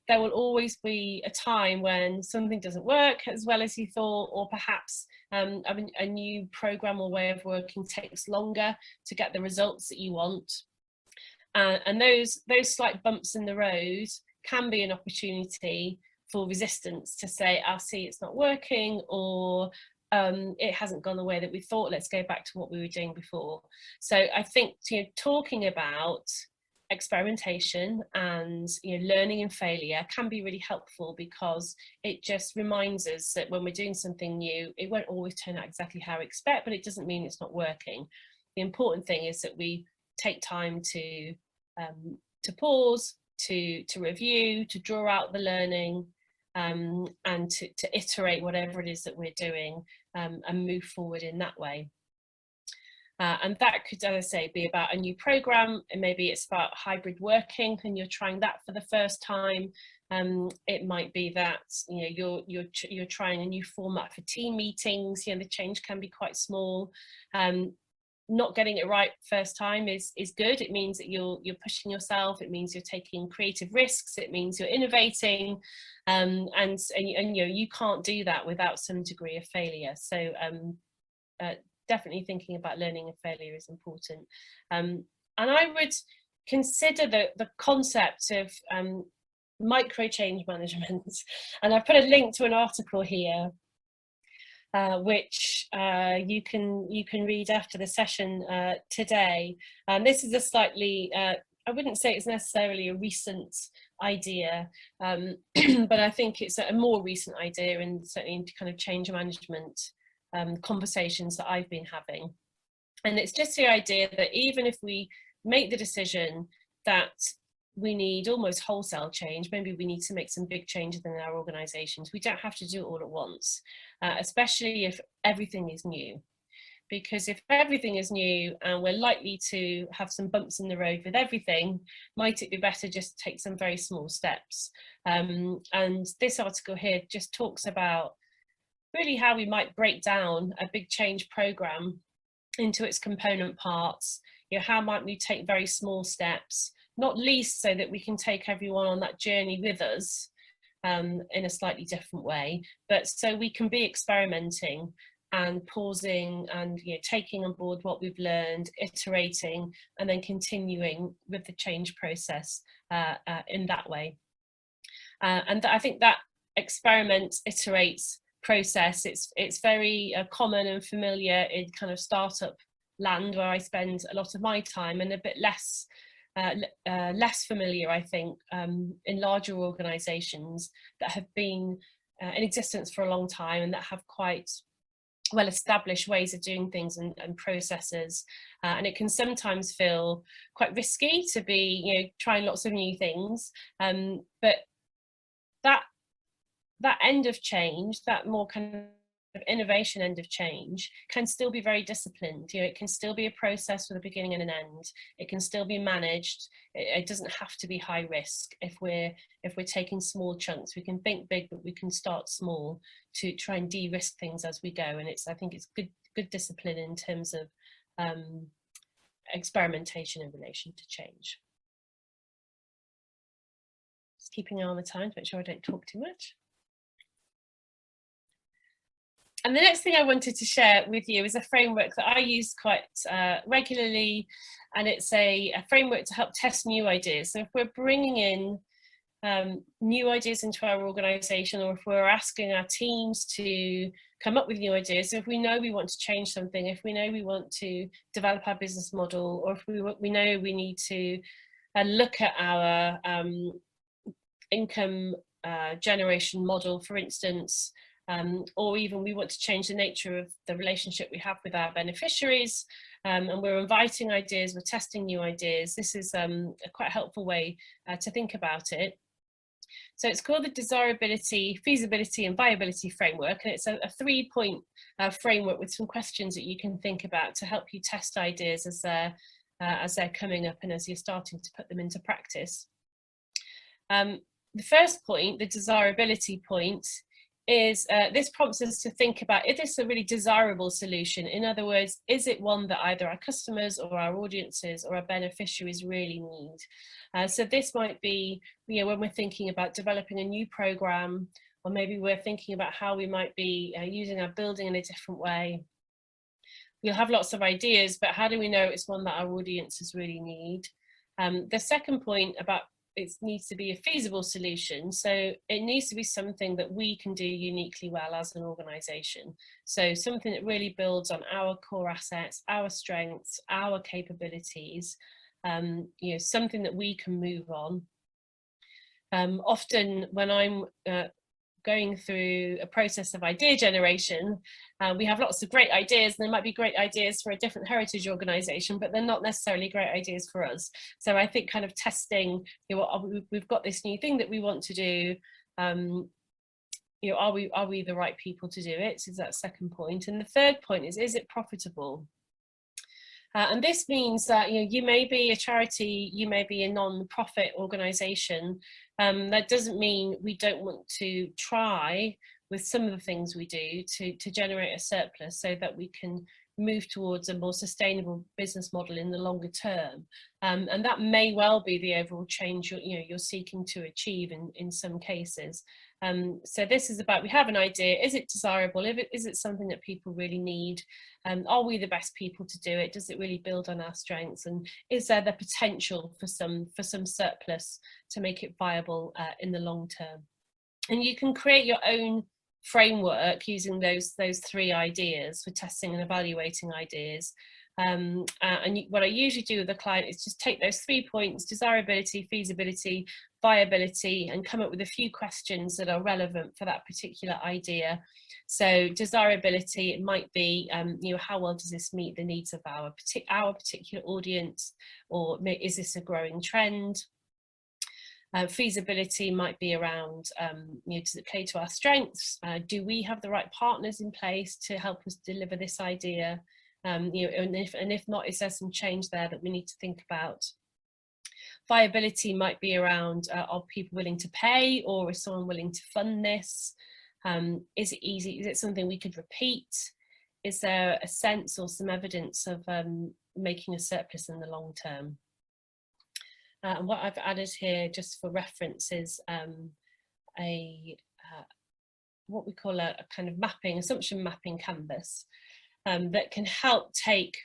there will always be a time when something doesn't work as well as you thought, or perhaps a new program or way of working takes longer to get the results that you want. And those slight bumps in the road can be an opportunity for resistance to say, I'll see it's not working, or it hasn't gone the way that we thought, let's go back to what we were doing before. So I think talking about experimentation and learning and failure can be really helpful, because it just reminds us that when we're doing something new, it won't always turn out exactly how we expect, but it doesn't mean it's not working. The important thing is that we take time to pause, to review, to draw out the learning, and to iterate whatever it is that we're doing, and move forward in that way. And that could, as I say, be about a new program, and maybe it's about hybrid working and you're trying that for the first time. It might be that you're trying a new format for team meetings. The change can be quite small. Not getting it right first time is good. It means that you're pushing yourself. It means you're taking creative risks. It means you're innovating, and you can't do that without some degree of failure. So definitely thinking about learning and failure is important. And I would consider the concept of micro change management, and I've put a link to an article here which you can read after the session today. And this is a slightly, I wouldn't say it's necessarily a recent idea, but I think it's a more recent idea, and certainly into kind of change management conversations that I've been having. And it's just the idea that even if we make the decision that we need almost wholesale change, maybe we need to make some big changes in our organisations, we don't have to do it all at once, especially if everything is new. Because if everything is new and we're likely to have some bumps in the road with everything, might it be better just to take some very small steps? And this article here just talks about really how we might break down a big change programme into its component parts. How might we take very small steps, not least so that we can take everyone on that journey with us in a slightly different way, but so we can be experimenting and pausing and taking on board what we've learned, iterating, and then continuing with the change process in that way. And I think that experiment, iterates process, it's very common and familiar in kind of startup land, where I spend a lot of my time, and a bit less familiar, I think, in larger organisations that have been in existence for a long time and that have quite well-established ways of doing things and processes, and it can sometimes feel quite risky to be trying lots of new things, but that end of change, that more kind of innovation end of change, can still be very disciplined. It can still be a process with a beginning and an end. It can still be managed. It doesn't have to be high risk. If we're taking small chunks, we can think big, but we can start small to try and de-risk things as we go. And I think it's good discipline in terms of experimentation in relation to change. Just keeping an eye on the time to make sure I don't talk too much. And the next thing I wanted to share with you is a framework that I use quite regularly, and it's a framework to help test new ideas. So if we're bringing in new ideas into our organisation, or if we're asking our teams to come up with new ideas, so if we know we want to change something, if we know we want to develop our business model, or if we know we need to look at our income generation model, for instance, or even we want to change the nature of the relationship we have with our beneficiaries, and we're inviting ideas, we're testing new ideas. This is a quite helpful way to think about it. So it's called the Desirability, Feasibility and Viability framework, and it's a 3-point framework with some questions that you can think about to help you test ideas as they're coming up and as you're starting to put them into practice. The first point, the desirability point, is this prompts us to think about, is this a really desirable solution? In other words, is it one that either our customers or our audiences or our beneficiaries really need? So this might be, when we're thinking about developing a new program, or maybe we're thinking about how we might be using our building in a different way. We'll have lots of ideas, but how do we know it's one that our audiences really need? The second point about it needs to be a feasible solution. So it needs to be something that we can do uniquely well as an organisation. So something that really builds on our core assets, our strengths, our capabilities, something that we can move on. Often when I'm going through a process of idea generation, we have lots of great ideas, and there might be great ideas for a different heritage organisation, but they're not necessarily great ideas for us. So I think kind of testing, we've got this new thing that we want to do, are we the right people to do it? So that's that second point. And the third point is it profitable? And this means that you may be a charity, you may be a non-profit organisation. That doesn't mean we don't want to try with some of the things we do to generate a surplus so that we can move towards a more sustainable business model in the longer term. And that may well be the overall change you're seeking to achieve in some cases. So this is about, we have an idea, is it desirable? Is it something that people really need? Are we the best people to do it? Does it really build on our strengths? And is there the potential for some surplus to make it viable in the long term? And you can create your own framework using those three ideas for testing and evaluating ideas. And what I usually do with the client is just take those 3 points: desirability, feasibility, viability, and come up with a few questions that are relevant for that particular idea. So desirability, it might be, how well does this meet the needs of our particular audience, or is this a growing trend? Feasibility might be around, does it play to our strengths? Do we have the right partners in place to help us deliver this idea? And if not, is there some change there that we need to think about? Viability might be around, are people willing to pay, or is someone willing to fund this? Is it easy? Is it something we could repeat? Is there a sense or some evidence of making a surplus in the long term? And what I've added here, just for reference, is what we call a kind of assumption mapping canvas that can help take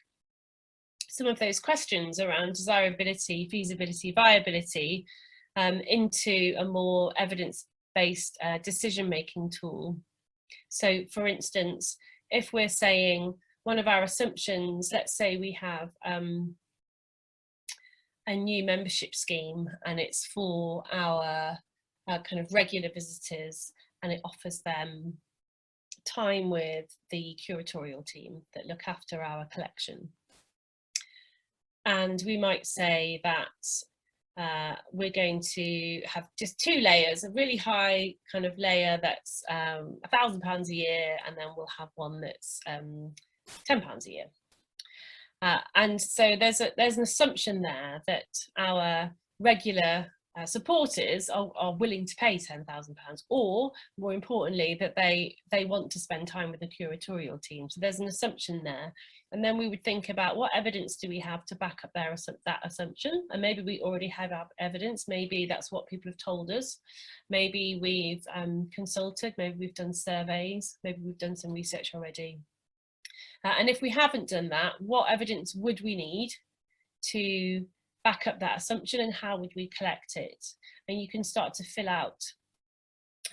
some of those questions around desirability, feasibility, viability into a more evidence-based decision-making tool. So, for instance, if we're saying one of our assumptions, let's say we have a new membership scheme, and it's for our kind of regular visitors, and it offers them time with the curatorial team that look after our collection. And we might say that we're going to have just 2 layers, a really high kind of layer that's £1,000 a year, and then we'll have one that's £10 a year. And so there's an assumption there that our regular supporters are willing to pay £10,000, or more importantly, that they want to spend time with the curatorial team. So there's an assumption there. And then we would think about, what evidence do we have to back up that assumption? And maybe we already have evidence. Maybe that's what people have told us. Maybe we've consulted, maybe we've done surveys, maybe we've done some research already. And if we haven't done that, what evidence would we need to back up that assumption, and how would we collect it? And you can start to fill out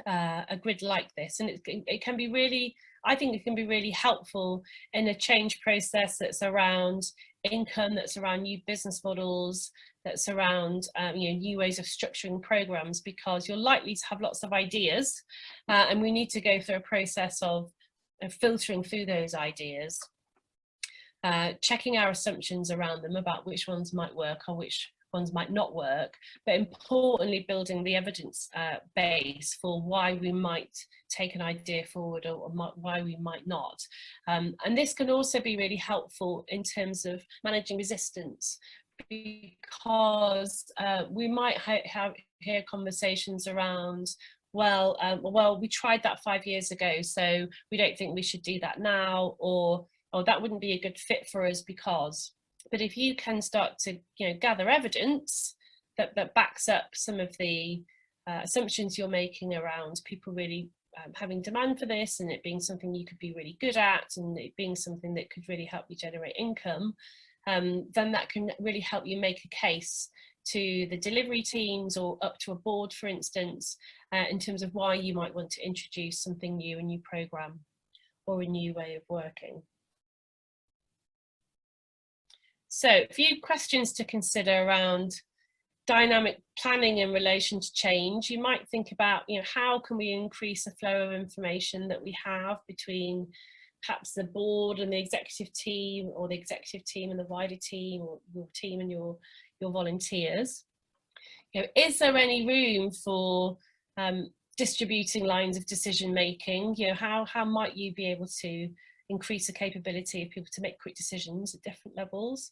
a grid like this, and it can be really, I think it can be really helpful in a change process that's around income, that's around new business models, that's around new ways of structuring programs, because you're likely to have lots of ideas, and we need to go through a process of filtering through those ideas, checking our assumptions around them about which ones might work or which ones might not work, but importantly building the evidence base for why we might take an idea forward, or why we might not. And this can also be really helpful in terms of managing resistance, because we might hear conversations around, well, we tried that 5 years ago, so we don't think we should do that now, or that wouldn't be a good fit for us because. But if you can start to gather evidence that backs up some of the assumptions you're making around people really having demand for this, and it being something you could be really good at, and it being something that could really help you generate income, then that can really help you make a case to the delivery teams or up to a board, for instance, in terms of why you might want to introduce something new, a new program or a new way of working. So a few questions to consider around dynamic planning in relation to change. You might think about, how can we increase the flow of information that we have between perhaps the board and the executive team, or the executive team and the wider team, or your team and your volunteers. Is there any room for distributing lines of decision making? How might you be able to increase the capability of people to make quick decisions at different levels?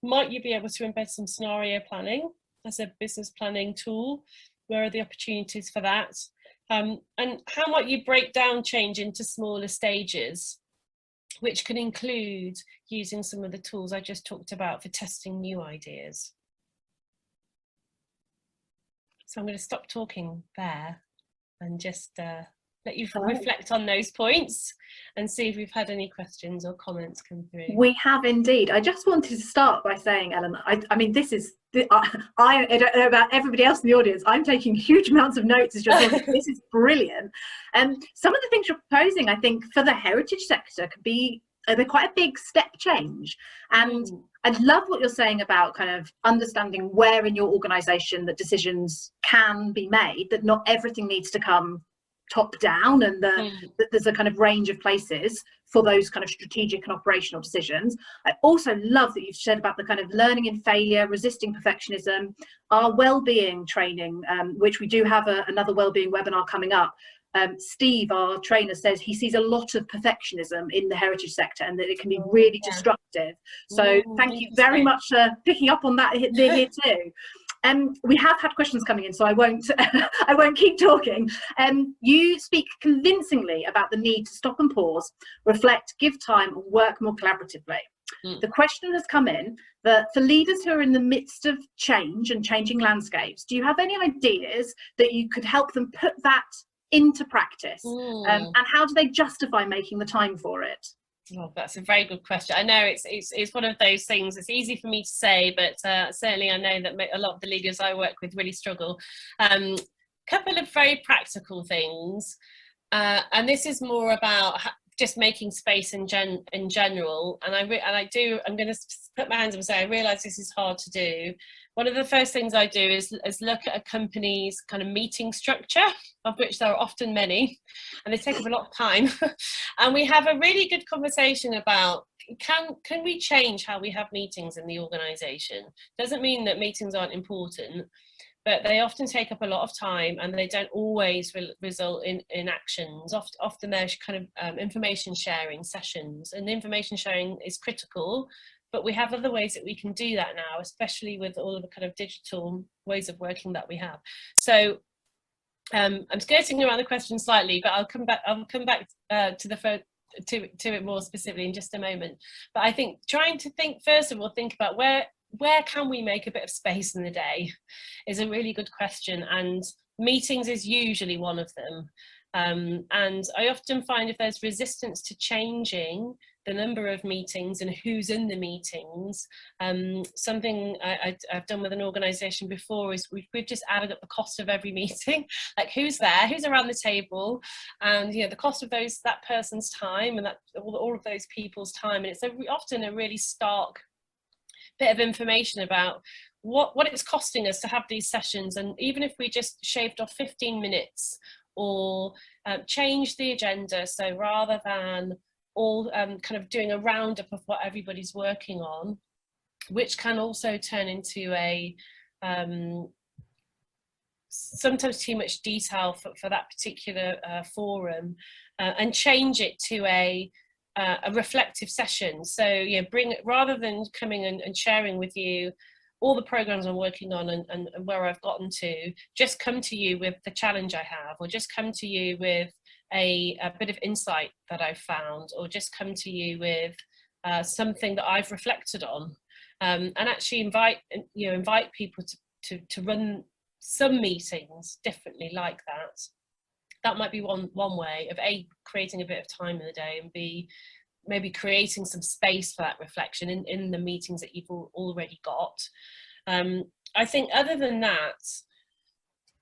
Might you be able to embed some scenario planning as a business planning tool? Where are the opportunities for that? And how might you break down change into smaller stages, which can include using some of the tools I just talked about for testing new ideas? So I'm going to stop talking there and just let you reflect on those points and see if we've had any questions or comments come through. We have indeed. I just wanted to start by saying, Ellen, I mean, this is, I don't know about everybody else in the audience, I'm taking huge amounts of notes as you're talking. This is brilliant. And some of the things you're proposing, I think, for the heritage sector could be, they're quite a big step change. And I love what you're saying about kind of understanding where in your organisation that decisions can be made, that not everything needs to come top down, and that there's a kind of range of places for those kind of strategic and operational decisions. I also love that you've said about the kind of learning in failure, resisting perfectionism, our well-being training, which we do have another well-being webinar coming up. Steve, our trainer, says he sees a lot of perfectionism in the heritage sector and that it can be really destructive. So thank you very much for picking up on that here too. We have had questions coming in, so I won't I won't keep talking. You speak convincingly about the need to stop and pause, reflect, give time, and work more collaboratively. The question has come in that for leaders who are in the midst of change and changing landscapes, do you have any ideas that you could help them put that into practice? And how do they justify making the time for it? Oh, that's a very good question. I know it's one of those things. It's easy for me to say, but certainly I know that a lot of the leaders I work with really struggle. Couple of very practical things, and this is more about just making space in general. And I'm going to put my hands up and say I realise this is hard to do. One of the first things I do is look at a company's kind of meeting structure, of which there are often many, and they take up a lot of time. And we have a really good conversation about, can we change how we have meetings in the organisation? Doesn't mean that meetings aren't important, but they often take up a lot of time and they don't always result in actions. Often they're kind of information sharing sessions, and information sharing is critical. But we have other ways that we can do that now, especially with all of the kind of digital ways of working that we have. So I'm skirting around the question slightly, but I'll come back to it more specifically in just a moment. But I think trying to think, first of all, think about where can we make a bit of space in the day is a really good question, and meetings is usually one of them. And I often find if there's resistance to changing the number of meetings and who's in the meetings, something I've done with an organisation before is we've just added up the cost of every meeting, like who's there, who's around the table, and the cost of that person's time, and that all of those people's time. And it's often a really stark bit of information about what it's costing us to have these sessions. And even if we just shaved off 15 minutes or change the agenda, so rather than all kind of doing a roundup of what everybody's working on, which can also turn into a sometimes too much detail for that particular forum, and change it to a reflective session. So rather than coming and sharing with you all the programs I'm working on and where I've gotten to, just come to you with the challenge I have, or just come to you with a bit of insight that I've found, or just come to you with something that I've reflected on, and actually invite people to run some meetings differently like that. That might be one way of A, creating a bit of time in the day, and B, maybe creating some space for that reflection in the meetings that you've already got. I think other than that,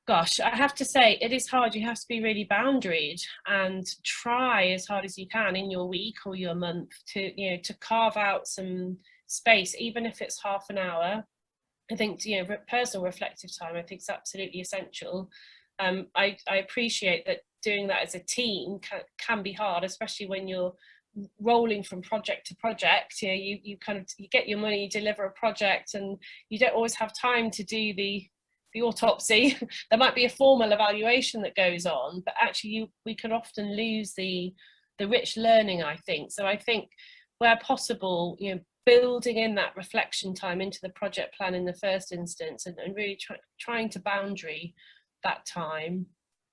gosh, I have to say it is hard. You have to be really boundaried and try as hard as you can in your week or your month to carve out some space, even if it's half an hour. I think personal reflective time, I think, is absolutely essential. I appreciate that doing that as a team can be hard, especially when you're rolling from project to project. You get your money, you deliver a project, and you don't always have time to do the autopsy. There might be a formal evaluation that goes on, but actually we can often lose the rich learning, I think. So I think where possible, building in that reflection time into the project plan in the first instance, and really trying to boundary that time.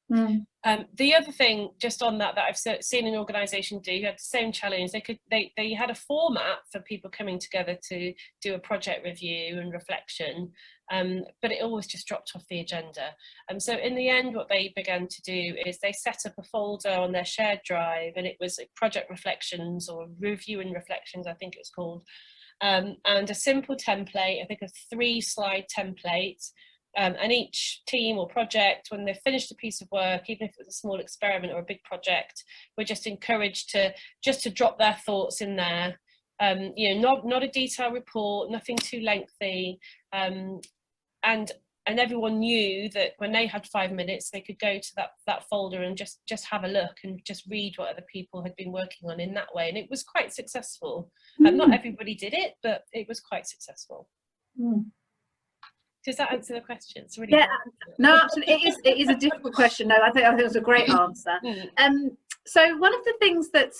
The other thing, just on that I've seen an organisation do, who had the same challenge. They had a format for people coming together to do a project review and reflection, but it always just dropped off the agenda. So in the end, what they began to do is they set up a folder on their shared drive, and it was project reflections, or review and reflections, I think it was called, and a simple template, I think a 3-slide template. And each team or project, when they've finished a piece of work, even if it's a small experiment or a big project, we're just encouraged to drop their thoughts in there. Not a detailed report, nothing too lengthy, and everyone knew that when they had 5 minutes, they could go to that folder and just have a look and just read what other people had been working on in that way. And it was quite successful. Not everybody did it, but it was quite successful. Does that answer the question? It's really no, absolutely. It is a difficult question. No, I think it was a great answer. So one of the things that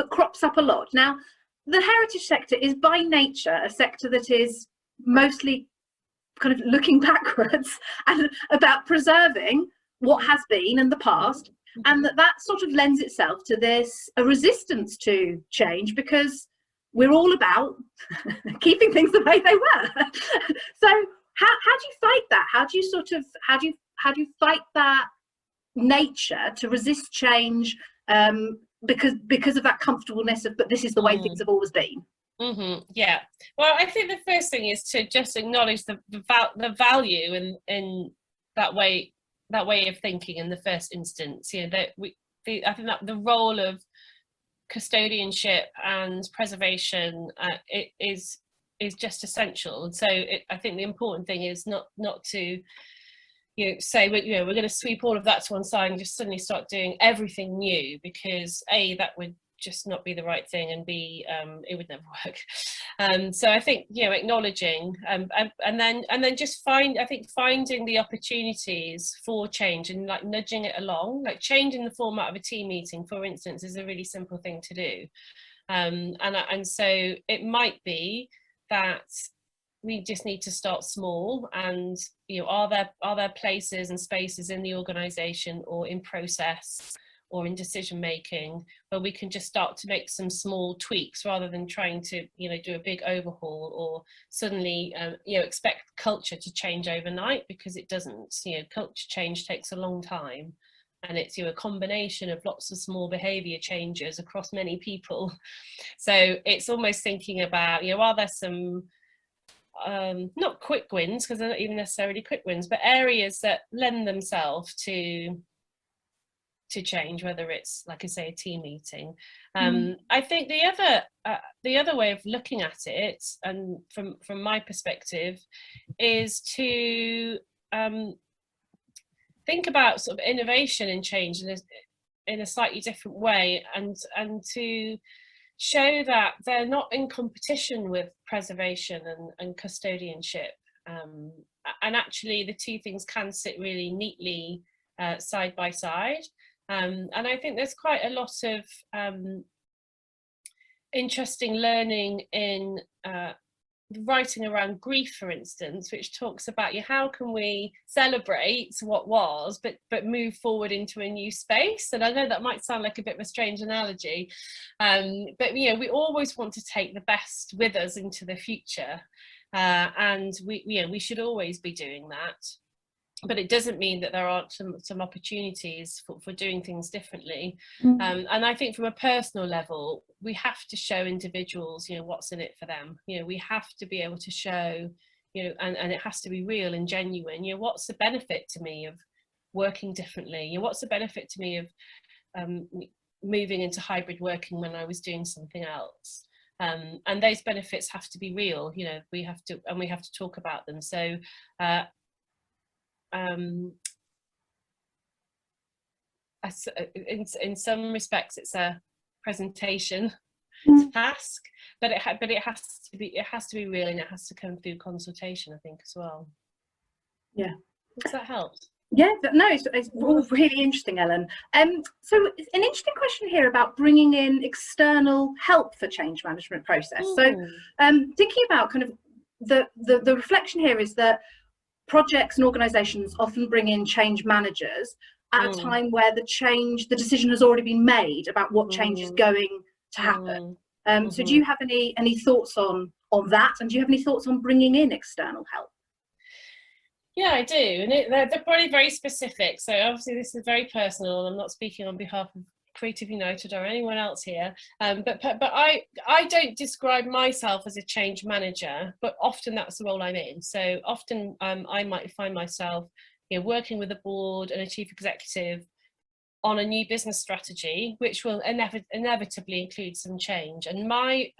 crops up a lot now, the heritage sector is by nature a sector that is mostly kind of looking backwards and about preserving what has been in the past, and that sort of lends itself to a resistance to change, because we're all about keeping things the way they were. So how do you fight that? How do you fight that nature to resist change, because of that comfortableness of, but this is the way things have always been? Yeah. Well, I think the first thing is to just acknowledge the value in that way of thinking in the first instance. I think that the role of custodianship and preservation is just essential. And so I think the important thing is not to say we're going to sweep all of that to one side and just suddenly start doing everything new, because A, that would just not be the right thing, and B, it would never work. So I think acknowledging and then just finding the opportunities for change and like nudging it along. Like changing the format of a team meeting, for instance, is a really simple thing to do, and so it might be that we just need to start small, and are there places and spaces in the organisation or in process or in decision making where we can just start to make some small tweaks, rather than trying to do a big overhaul, or suddenly expect culture to change overnight, because it doesn't. Culture change takes a long time, and it's a combination of lots of small behaviour changes across many people. So it's almost thinking about are there some not quick wins, because they're not even necessarily quick wins, but areas that lend themselves to change, whether it's, like I say, a team meeting. I think the other way of looking at it, and from my perspective, is to think about sort of innovation and change in a slightly different way, and to show that they're not in competition with preservation and custodianship, and actually the two things can sit really neatly side by side. And I think there's quite a lot of interesting learning in writing around grief, for instance, which talks about how can we celebrate what was, but move forward into a new space. And I know that might sound like a bit of a strange analogy, but we always want to take the best with us into the future, and we should always be doing that. But it doesn't mean that there aren't some opportunities for doing things differently. And I think from a personal level, we have to show individuals, what's in it for them. We have to be able to show, and it has to be real and genuine. What's the benefit to me of working differently? What's the benefit to me of moving into hybrid working when I was doing something else? And those benefits have to be real. We have to talk about them. So. In some respects it's a presentation task, but it has to be real, and it has to come through consultation, I think, as well. Yeah, does that help? Yeah, no, it's all really interesting, Ellen. So an interesting question here about bringing in external help for change management process. So thinking about kind of the reflection here is that projects and organisations often bring in change managers at a time where the decision has already been made about what change is going to happen. So do you have any thoughts on that, and do you have any thoughts on bringing in external help? Yeah, I do, and they're probably very specific. So obviously this is very personal, and I'm not speaking on behalf of Creative United or anyone else here, but I don't describe myself as a change manager, but often that's the role I'm in. So often I might find myself working with a board and a chief executive on a new business strategy, which will inevitably include some change. And my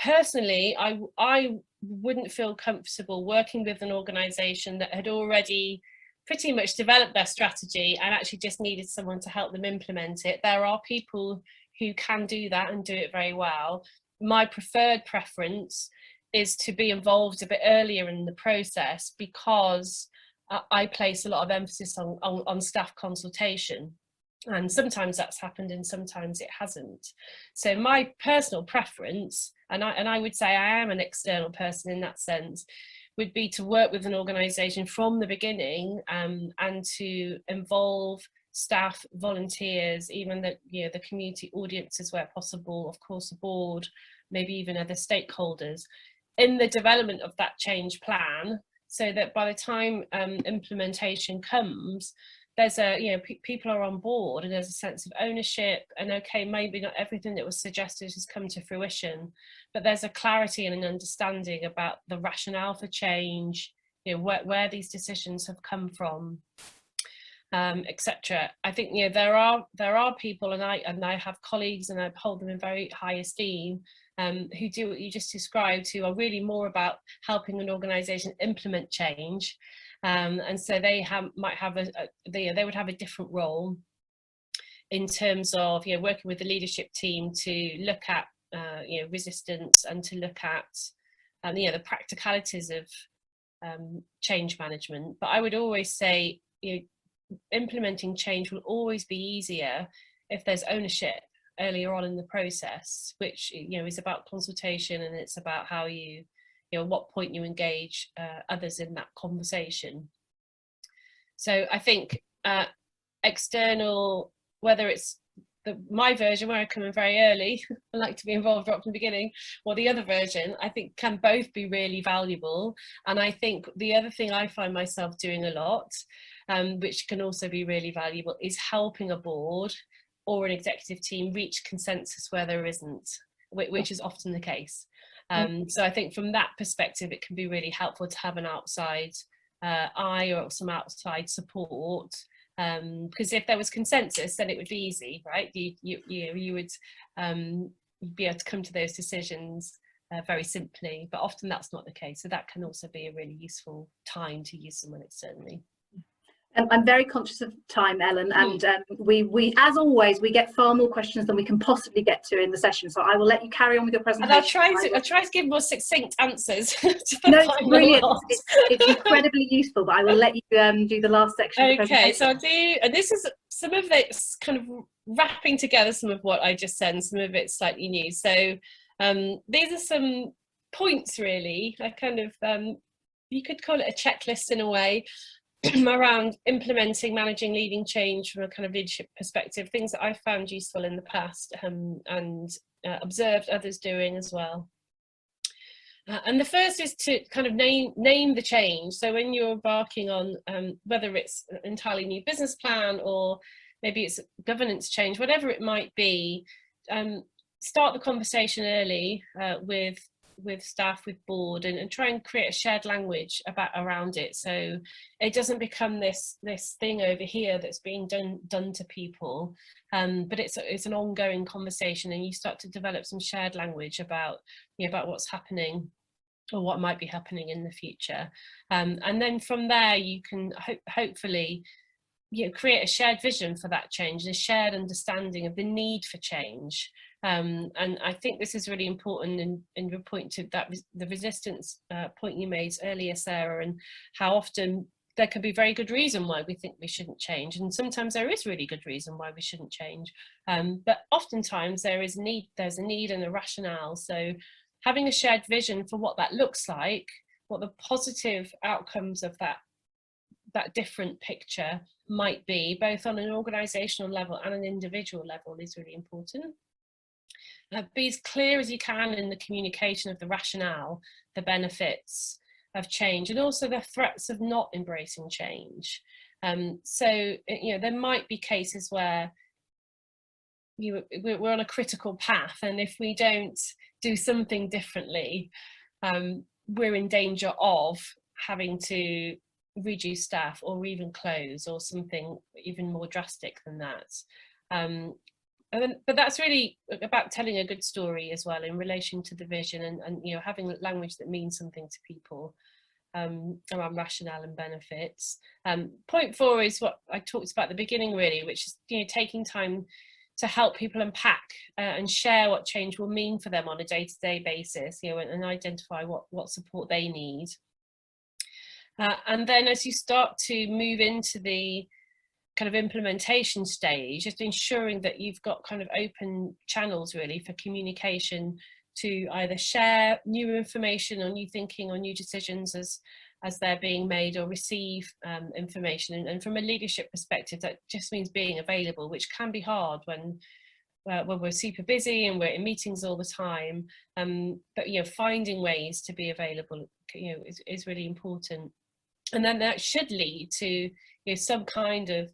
personally, I wouldn't feel comfortable working with an organisation that had already pretty much developed their strategy and actually just needed someone to help them implement it. There are people who can do that and do it very well. My preferred preference is to be involved a bit earlier in the process, because I place a lot of emphasis on staff consultation, and sometimes that's happened and sometimes it hasn't. So my personal preference, and I would say I am an external person in that sense, would be to work with an organisation from the beginning, and to involve staff, volunteers, even the community audiences where possible, of course the board, maybe even other stakeholders, in the development of that change plan, so that by the time implementation comes, there's people are on board and there's a sense of ownership, and okay, maybe not everything that was suggested has come to fruition, but there's a clarity and an understanding about the rationale for change, where these decisions have come from, etc. I think there are people, and I have colleagues, and I hold them in very high esteem, who do what you just described, who are really more about helping an organisation implement change, and so they would have a different role in terms of working with the leadership team to look at resistance, and to look at the practicalities of change management. But I would always say implementing change will always be easier if there's ownership earlier on in the process, which is about consultation, and it's about how what point you engage others in that conversation. So I think external, whether it's my version where I come in very early and like to be involved right from the beginning, or the other version, I think can both be really valuable. And I think the other thing I find myself doing a lot, which can also be really valuable, is helping a board or an executive team reach consensus where there isn't, which is often the case. So I think from that perspective, it can be really helpful to have an outside eye or some outside support, because if there was consensus, then it would be easy, right? You would be able to come to those decisions very simply, but often that's not the case. So that can also be a really useful time to use someone externally. I'm very conscious of time, Ellen, and we, as always, we get far more questions than we can possibly get to in the session. So I will let you carry on with your presentation. And I'll try to give more succinct answers. No, it's brilliant. It's incredibly useful, but I will let you do the last section. Okay, so I'll do, and this is some of it's kind of wrapping together some of what I just said, and some of it's slightly new. So these are some points really. I kind of, you could call it a checklist in a way, around implementing, managing, leading change from a kind of leadership perspective, things that I've found useful in the past, and observed others doing as well. And the first is to kind of name the change. So when you're embarking on whether it's an entirely new business plan, or maybe it's governance change, whatever it might be, start the conversation early with staff, with board, and try and create a shared language around it, so it doesn't become this thing over here that's being done to people, but it's an ongoing conversation, and you start to develop some shared language about what's happening, or what might be happening in the future, and then from there you can hopefully create a shared vision for that change, and a shared understanding of the need for change. And I think this is really important in your point to that, the resistance point you made earlier, Sarah, and how often there could be very good reason why we think we shouldn't change, and sometimes there is really good reason why we shouldn't change, but oftentimes there's a need and a rationale. So having a shared vision for what that looks like, what the positive outcomes of that different picture might be, both on an organisational level and an individual level, is really important. Be as clear as you can in the communication of the rationale, the benefits of change, and also the threats of not embracing change. So there might be cases where we're on a critical path, and if we don't do something differently, we're in danger of having to reduce staff, or even close, or something even more drastic than that. But that's really about telling a good story as well in relation to the vision, and having language that means something to people around rationale and benefits. Point 4 is what I talked about at the beginning, really, which is taking time to help people unpack and share what change will mean for them on a day-to-day basis, and identify what support they need. And then as you start to move into the kind of implementation stage, just ensuring that you've got kind of open channels really for communication, to either share new information or new thinking or new decisions as they're being made, or receive information. And from a leadership perspective, that just means being available, which can be hard when we're super busy and we're in meetings all the time. But finding ways to be available is really important. And then that should lead to some kind of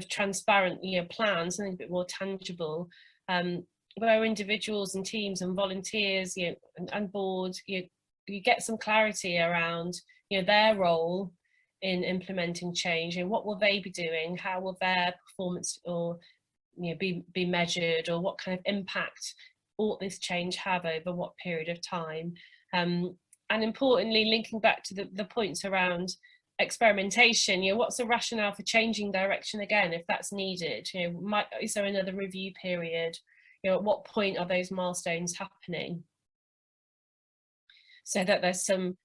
transparent plan, something a bit more tangible, where individuals and teams and volunteers and boards you get some clarity around their role in implementing change, and what will they be doing, how will their performance or be measured, or what kind of impact ought this change have over what period of time. And importantly, linking back to the points around experimentation, what's the rationale for changing direction again if that's needed? Is there another review period? At what point are those milestones happening? So that there's some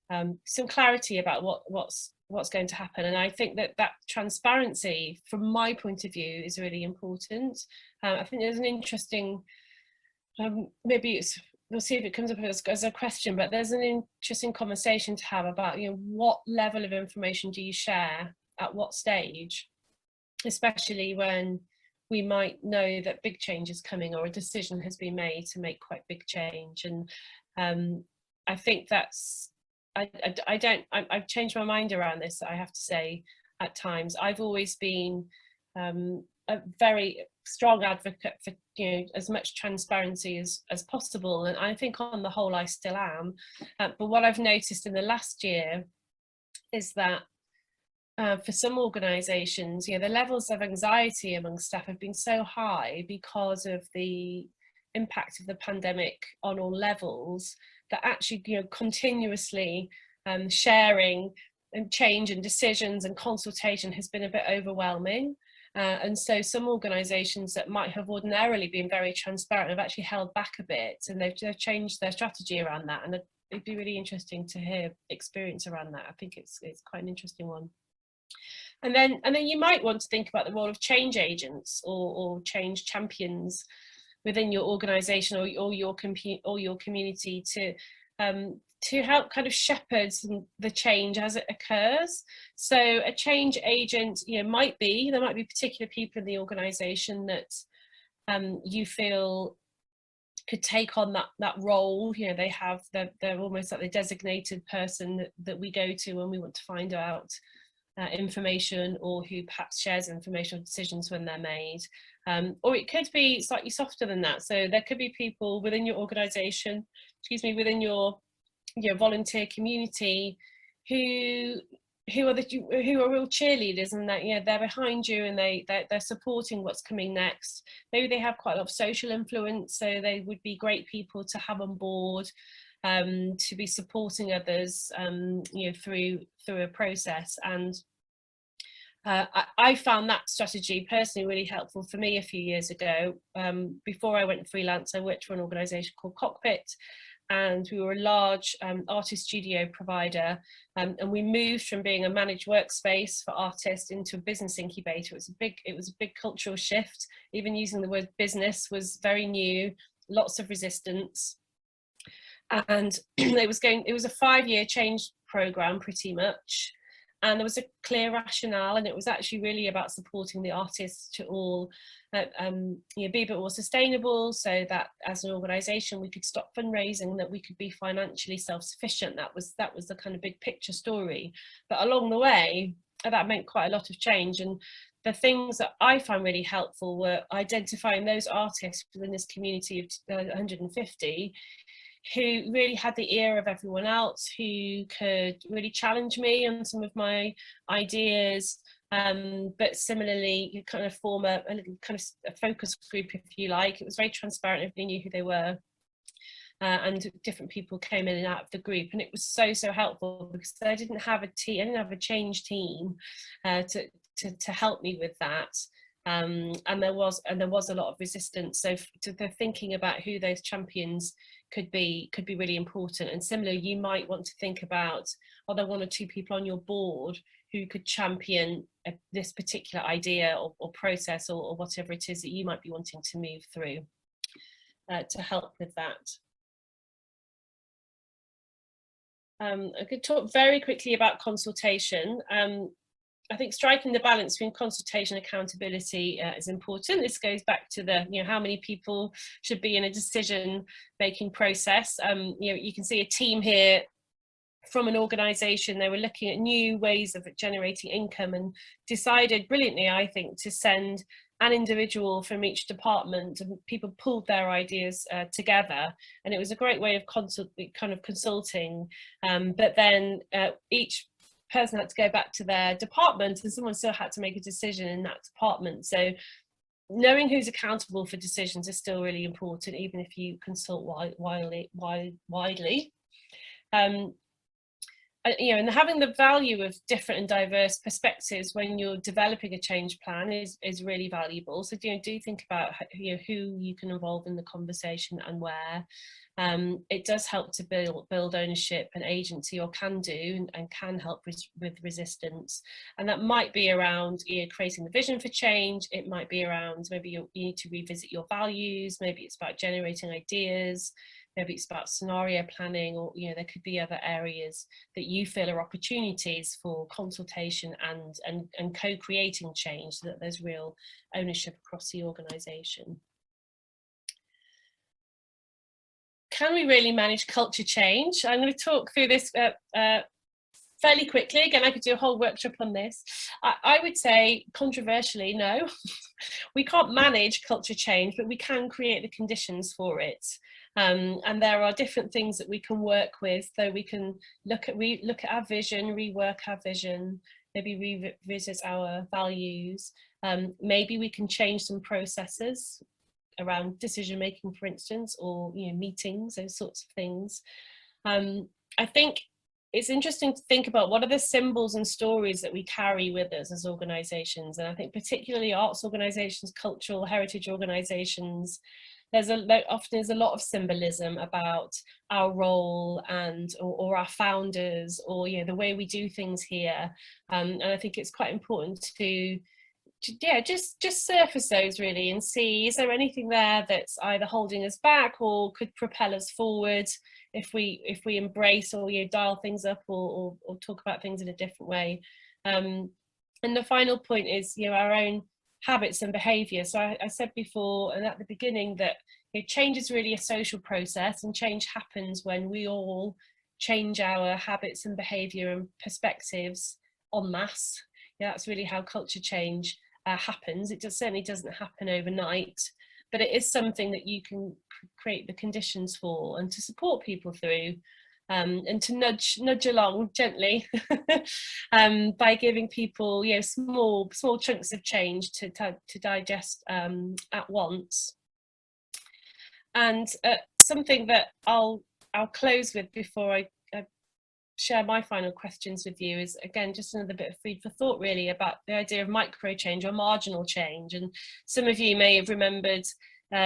clarity about what's going to happen. And I think that transparency, from my point of view, is really important. I think there's an interesting, we'll see if it comes up as a question, but there's an interesting conversation to have about what level of information do you share at what stage, especially when we might know that big change is coming, or a decision has been made to make quite big change. And I think that's, I've changed my mind around this, I have to say, at times. I've always been a very strong advocate for as much transparency as possible, and I think on the whole I still am. But what I've noticed in the last year is that for some organisations, the levels of anxiety among staff have been so high because of the impact of the pandemic on all levels, that actually continuously sharing and change and decisions and consultation has been a bit overwhelming. And so some organisations that might have ordinarily been very transparent have actually held back a bit, and they've changed their strategy around that. And it'd be really interesting to hear experience around that. I think it's quite an interesting one. And then you might want to think about the role of change agents or change champions within your organisation or your community to help kind of shepherd the change as it occurs. So a change agent, there might be particular people in the organisation that you feel could take on that role. They're almost like the designated person that we go to when we want to find out information, or who perhaps shares information or decisions when they're made. Or it could be slightly softer than that. So there could be people within your organisation, within your volunteer community who are real cheerleaders, and that they're behind you and they're supporting what's coming next. Maybe they have quite a lot of social influence, so they would be great people to have on board, to be supporting others through a process. And I found that strategy personally really helpful for me a few years ago. Before I went freelance, I worked for an organisation called Cockpit, and we were a large artist studio provider, and we moved from being a managed workspace for artists into a business incubator. It was a big cultural shift. Even using the word business was very new, lots of resistance. And it was a 5-year change program pretty much, and there was a clear rationale, and it was actually really about supporting the artists to all be a bit more sustainable, so that as an organisation we could stop fundraising, that we could be financially self-sufficient. That was the kind of big picture story. But along the way, that meant quite a lot of change, and the things that I found really helpful were identifying those artists within this community of 150 who really had the ear of everyone else, who could really challenge me on some of my ideas, but similarly you kind of form a little kind of a focus group, if you like. It was very transparent, everybody knew who they were, and different people came in and out of the group, and it was so helpful because I didn't have a change team to help me with that. And there was a lot of resistance. So to the thinking about who those champions could be really important. And similarly, you might want to think about, are there 1 or 2 people on your board who could champion this particular idea or process or whatever it is that you might be wanting to move through, to help with that. I could talk very quickly about consultation. I think striking the balance between consultation and accountability is important. This goes back to the, how many people should be in a decision-making process. You can see a team here from an organisation. They were looking at new ways of generating income and decided brilliantly, I think, to send an individual from each department, and people pulled their ideas together, and it was a great way of consulting. But then each person had to go back to their department, and someone still had to make a decision in that department. So knowing who's accountable for decisions is still really important, even if you consult widely. And having the value of different and diverse perspectives when you're developing a change plan is really valuable. So do think about who you can involve in the conversation and where. It does help to build ownership and agency, or can do, and can help with resistance. And that might be around creating the vision for change. It might be around maybe you need to revisit your values. Maybe it's about generating ideas. Maybe it's about scenario planning, or there could be other areas that you feel are opportunities for consultation and co-creating change, so that there's real ownership across the organisation. Can we really manage culture change? I'm going to talk through this fairly quickly. Again, I could do a whole workshop on this. I would say, controversially, no. We can't manage culture change, but we can create the conditions for it. And there are different things that we can work with. So we can look at our vision, rework our vision, maybe revisit our values. Maybe we can change some processes around decision making, for instance, or meetings, those sorts of things. I think it's interesting to think about what are the symbols and stories that we carry with us as organisations, and I think particularly arts organisations, cultural heritage organisations, often there's a lot of symbolism about our role and or our founders, or the way we do things here, and I think it's quite important to just surface those really and see, is there anything there that's either holding us back or could propel us forward if we embrace or dial things up or talk about things in a different way. And the final point is our own habits and behaviour. So I said before and at the beginning that change is really a social process, and change happens when we all change our habits and behaviour and perspectives en masse. That's really how culture change happens. It certainly doesn't happen overnight, but it is something that you can create the conditions for and to support people through, and to nudge along gently by giving people small chunks of change to digest at once. And something that I'll close with before I share my final questions with you is, again, just another bit of food for thought really about the idea of micro change or marginal change. And some of you may have remembered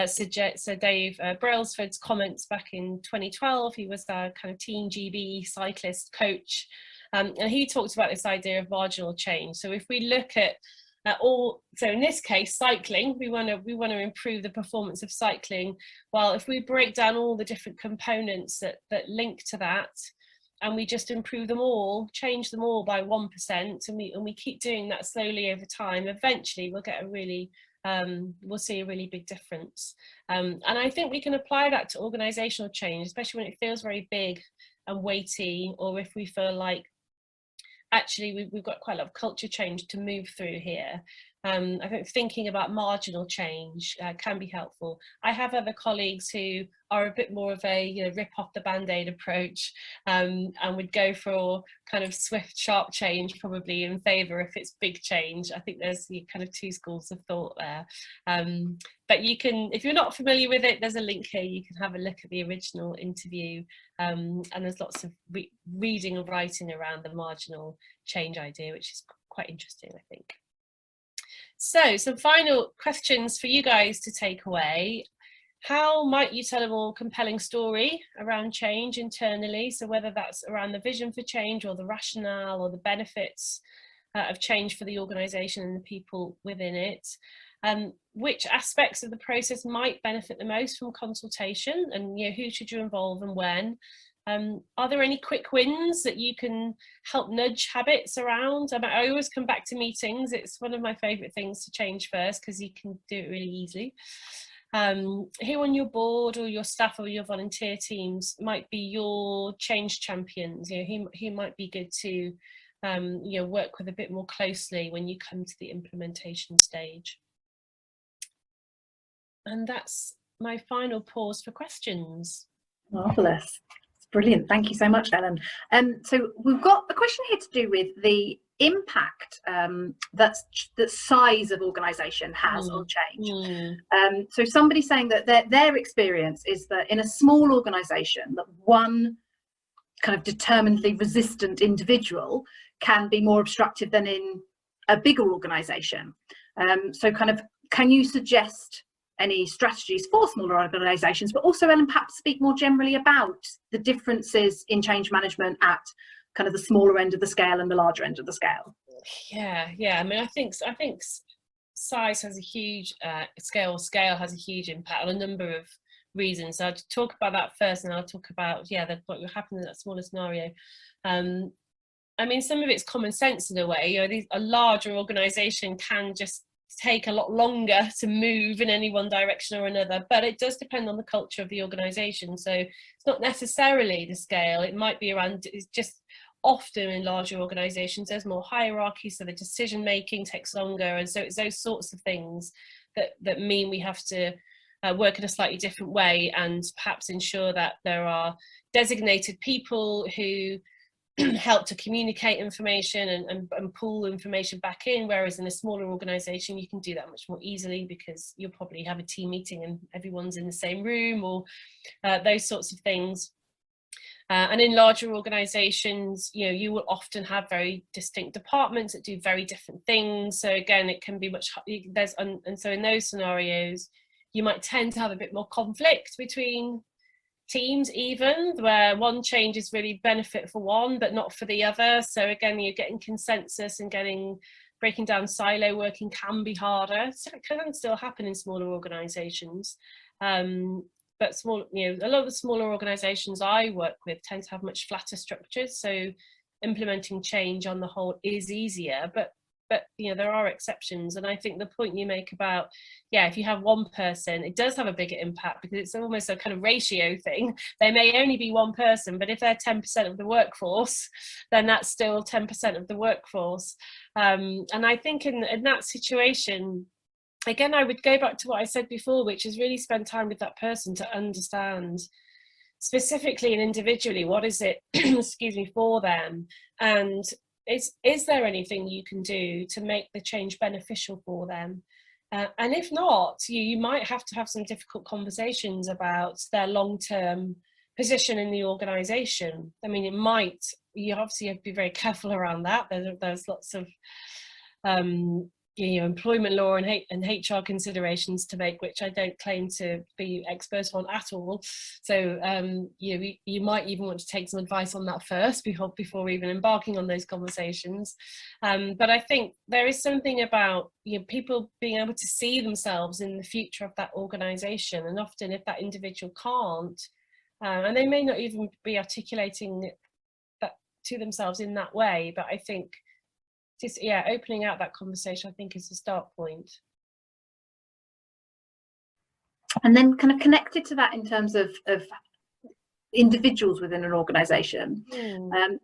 Sir Dave Brailsford's comments back in 2012. He was our kind of Team GB cyclist coach, and he talked about this idea of marginal change. So if we look at so in this case cycling, we want to improve the performance of cycling. Well, if we break down all the different components that link to that, and we just improve them all, change them all by 1%, and we keep doing that slowly over time, eventually we'll get we'll see a really big difference. And I think we can apply that to organisational change, especially when it feels very big and weighty, or if we feel like actually we've got quite a lot of culture change to move through here. I think thinking about marginal change can be helpful. I have other colleagues who are a bit more of a rip off the band-aid approach, and would go for kind of swift, sharp change probably in favour if it's big change. I think there's kind of two schools of thought there. But you can, if you're not familiar with it, there's a link here. You can have a look at the original interview, and there's lots of reading and writing around the marginal change idea, which is quite interesting, I think. So some final questions for you guys to take away. How might you tell a more compelling story around change internally? So whether that's around the vision for change or the rationale or the benefits of change for the organisation and the people within it. Which aspects of the process might benefit the most from consultation, and who should you involve and when? Are there any quick wins that you can help nudge habits around? I always come back to meetings. It's one of my favourite things to change first because you can do it really easily. Who on your board or your staff or your volunteer teams might be your change champions? Who might be good to work with a bit more closely when you come to the implementation stage? And that's my final pause for questions. Marvellous. Brilliant. Thank you so much, Ellen. So we've got a question here to do with the impact that size of organisation has on change. So somebody saying that their experience is that in a small organisation, that one kind of determinedly resistant individual can be more obstructive than in a bigger organisation. So kind of, can you suggest any strategies for smaller organisations, but also, Ellen, perhaps speak more generally about the differences in change management at kind of the smaller end of the scale and the larger end of the scale? Yeah. I mean, I think size has a huge scale has a huge impact on a number of reasons. So I'll talk about that first, and I'll talk about what will happen in that smaller scenario. I mean, some of it's common sense in a way. A larger organisation can just take a lot longer to move in any one direction or another, but it does depend on the culture of the organisation. So it's not necessarily the scale. It might be around, it's just often in larger organisations there's more hierarchy, so the decision making takes longer, and so it's those sorts of things that mean we have to work in a slightly different way, and perhaps ensure that there are designated people who help to communicate information and pull information back in, whereas in a smaller organisation you can do that much more easily because you'll probably have a team meeting and everyone's in the same room, or those sorts of things. And in larger organisations, you will often have very distinct departments that do very different things. So again, it can be much, and so in those scenarios, you might tend to have a bit more conflict between teams, even where one change is really benefit for one but not for the other. So again, you're getting consensus and breaking down silo working can be harder. So it can still happen in smaller organizations, but a lot of the smaller organizations I work with tend to have much flatter structures, so implementing change on the whole is easier, but there are exceptions. And I think the point you make about, if you have one person, it does have a bigger impact, because it's almost a kind of ratio thing. They may only be one person, but if they're 10% of the workforce, then that's still 10% of the workforce. And I think in that situation, again, I would go back to what I said before, which is really spend time with that person to understand specifically and individually what is it excuse me, for them, and is there anything you can do to make the change beneficial for them? And if not, you might have to have some difficult conversations about their long-term position in the organisation. I mean, you obviously have to be very careful around that. There's lots of employment law and HR considerations to make, which I don't claim to be expert on at all. So you might even want to take some advice on that first before even embarking on those conversations. But I think there is something about people being able to see themselves in the future of that organisation, and often if that individual can't, and they may not even be articulating that to themselves in that way, but I think just opening out that conversation, I think, is the start point. And then kind of connected to that in terms of individuals within an organisation,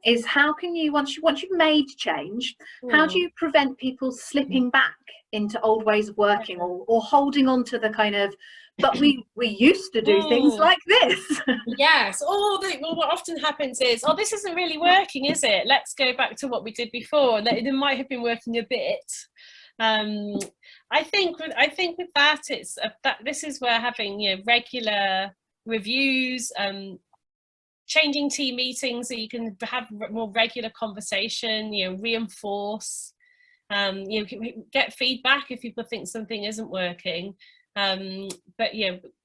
is how can you, once you've made change, how do you prevent people slipping back into old ways of working, or holding on to the kind of, but we used to do things like this? Yes. What often happens is, this isn't really working, is it? Let's go back to what we did before, and it might have been working a bit. I think with that, it's that this is where having regular reviews, changing team meetings so you can have more regular conversation, reinforce, get feedback if people think something isn't working, but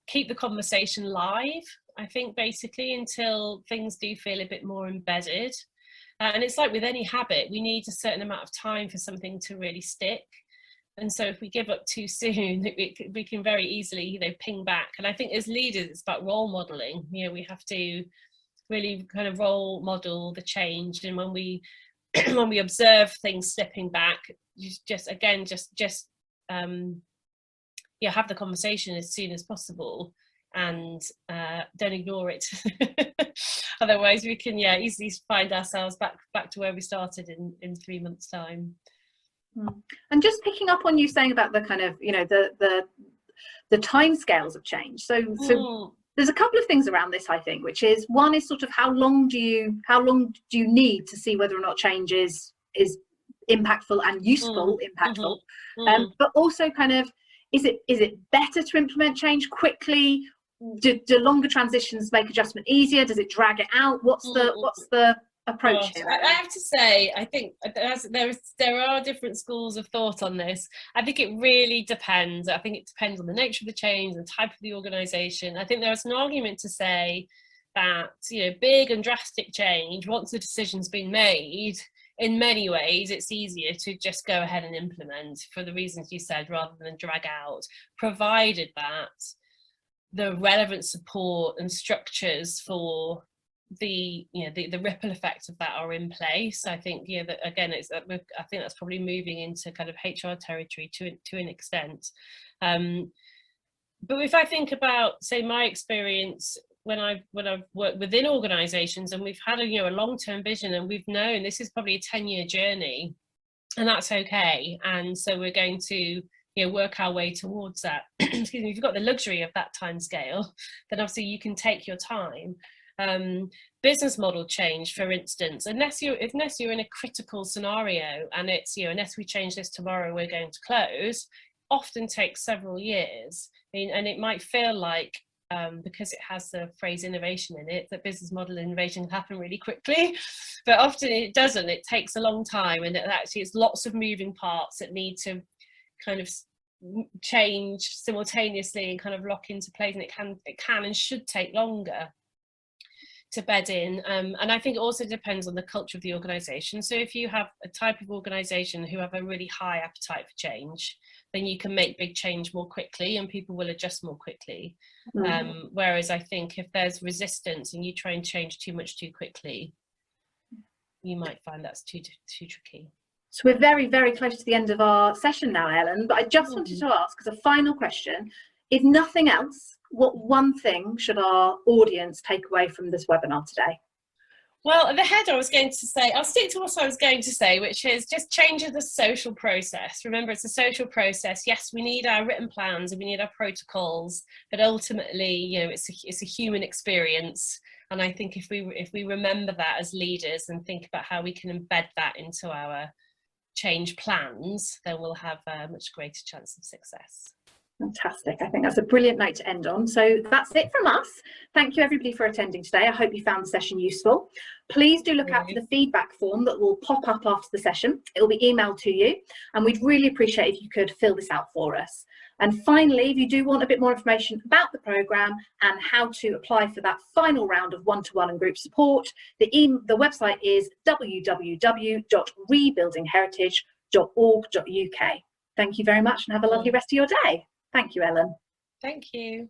keep the conversation live, I think, basically, until things do feel a bit more embedded. And it's like with any habit, we need a certain amount of time for something to really stick. And so if we give up too soon, we can very easily ping back. And I think as leaders, it's about role modeling. We have to really kind of role model the change, and when we observe things slipping back, have the conversation as soon as possible, and don't ignore it. Otherwise we can easily find ourselves back to where we started in 3 months' time. And just picking up on you saying about the kind of the timescales of change, so there's a couple of things around this, I think, which is, one is sort of how long do you need to see whether or not change is impactful and useful, but also kind of, is it better to implement change quickly? Do longer transitions make adjustment easier? Does it drag it out? What's the approach here? I have to say, I think there are different schools of thought on this. I think it really depends. I think it depends on the nature of the change, the type of the organisation. I think there's an argument to say that big and drastic change, once the decision's been made, in many ways it's easier to just go ahead and implement for the reasons you said, rather than drag out, provided that the relevant support and structures for the ripple effects of that are in place. I think that again, I think that's probably moving into kind of HR territory to an extent. But if I think about, say, my experience when I've worked within organisations, and we've had a long-term vision, and we've known this is probably a 10-year journey, and that's okay. And so we're going to work our way towards that. Excuse me. If you've got the luxury of that time scale, then obviously you can take your time. Business model change, for instance, unless you're in a critical scenario and it's unless we change this tomorrow we're going to close, often takes several years. And it might feel like because it has the phrase innovation in it, that business model innovation can happen really quickly, but often it doesn't. It takes a long time, and actually it's lots of moving parts that need to kind of change simultaneously and kind of lock into place, and it can and should take longer to bed in. And I think it also depends on the culture of the organisation. So if you have a type of organisation who have a really high appetite for change, then you can make big change more quickly and people will adjust more quickly. Whereas I think if there's resistance and you try and change too much too quickly, you might find that's too tricky. So we're very, very close to the end of our session now, Ellen, but I just wanted to ask, as a final question, if nothing else, what one thing should our audience take away from this webinar today? Well, at the head I was going to say, I'll stick to what I was going to say, which is just change the social process. Remember, it's a social process. Yes, we need our written plans and we need our protocols, but ultimately, you know, it's a human experience. And I think if we remember that as leaders and think about how we can embed that into our change plans, then we'll have a much greater chance of success. Fantastic. I think that's a brilliant note to end on. So that's it from us. Thank you everybody for attending today. I hope you found the session useful. Please do look out for the feedback form that will pop up after the session. It will be emailed to you, and we'd really appreciate if you could fill this out for us. And finally, if you do want a bit more information about the programme and how to apply for that final round of one-to-one and group support, the website is www.rebuildingheritage.org.uk. Thank you very much and have a lovely rest of your day. Thank you, Ellen. Thank you.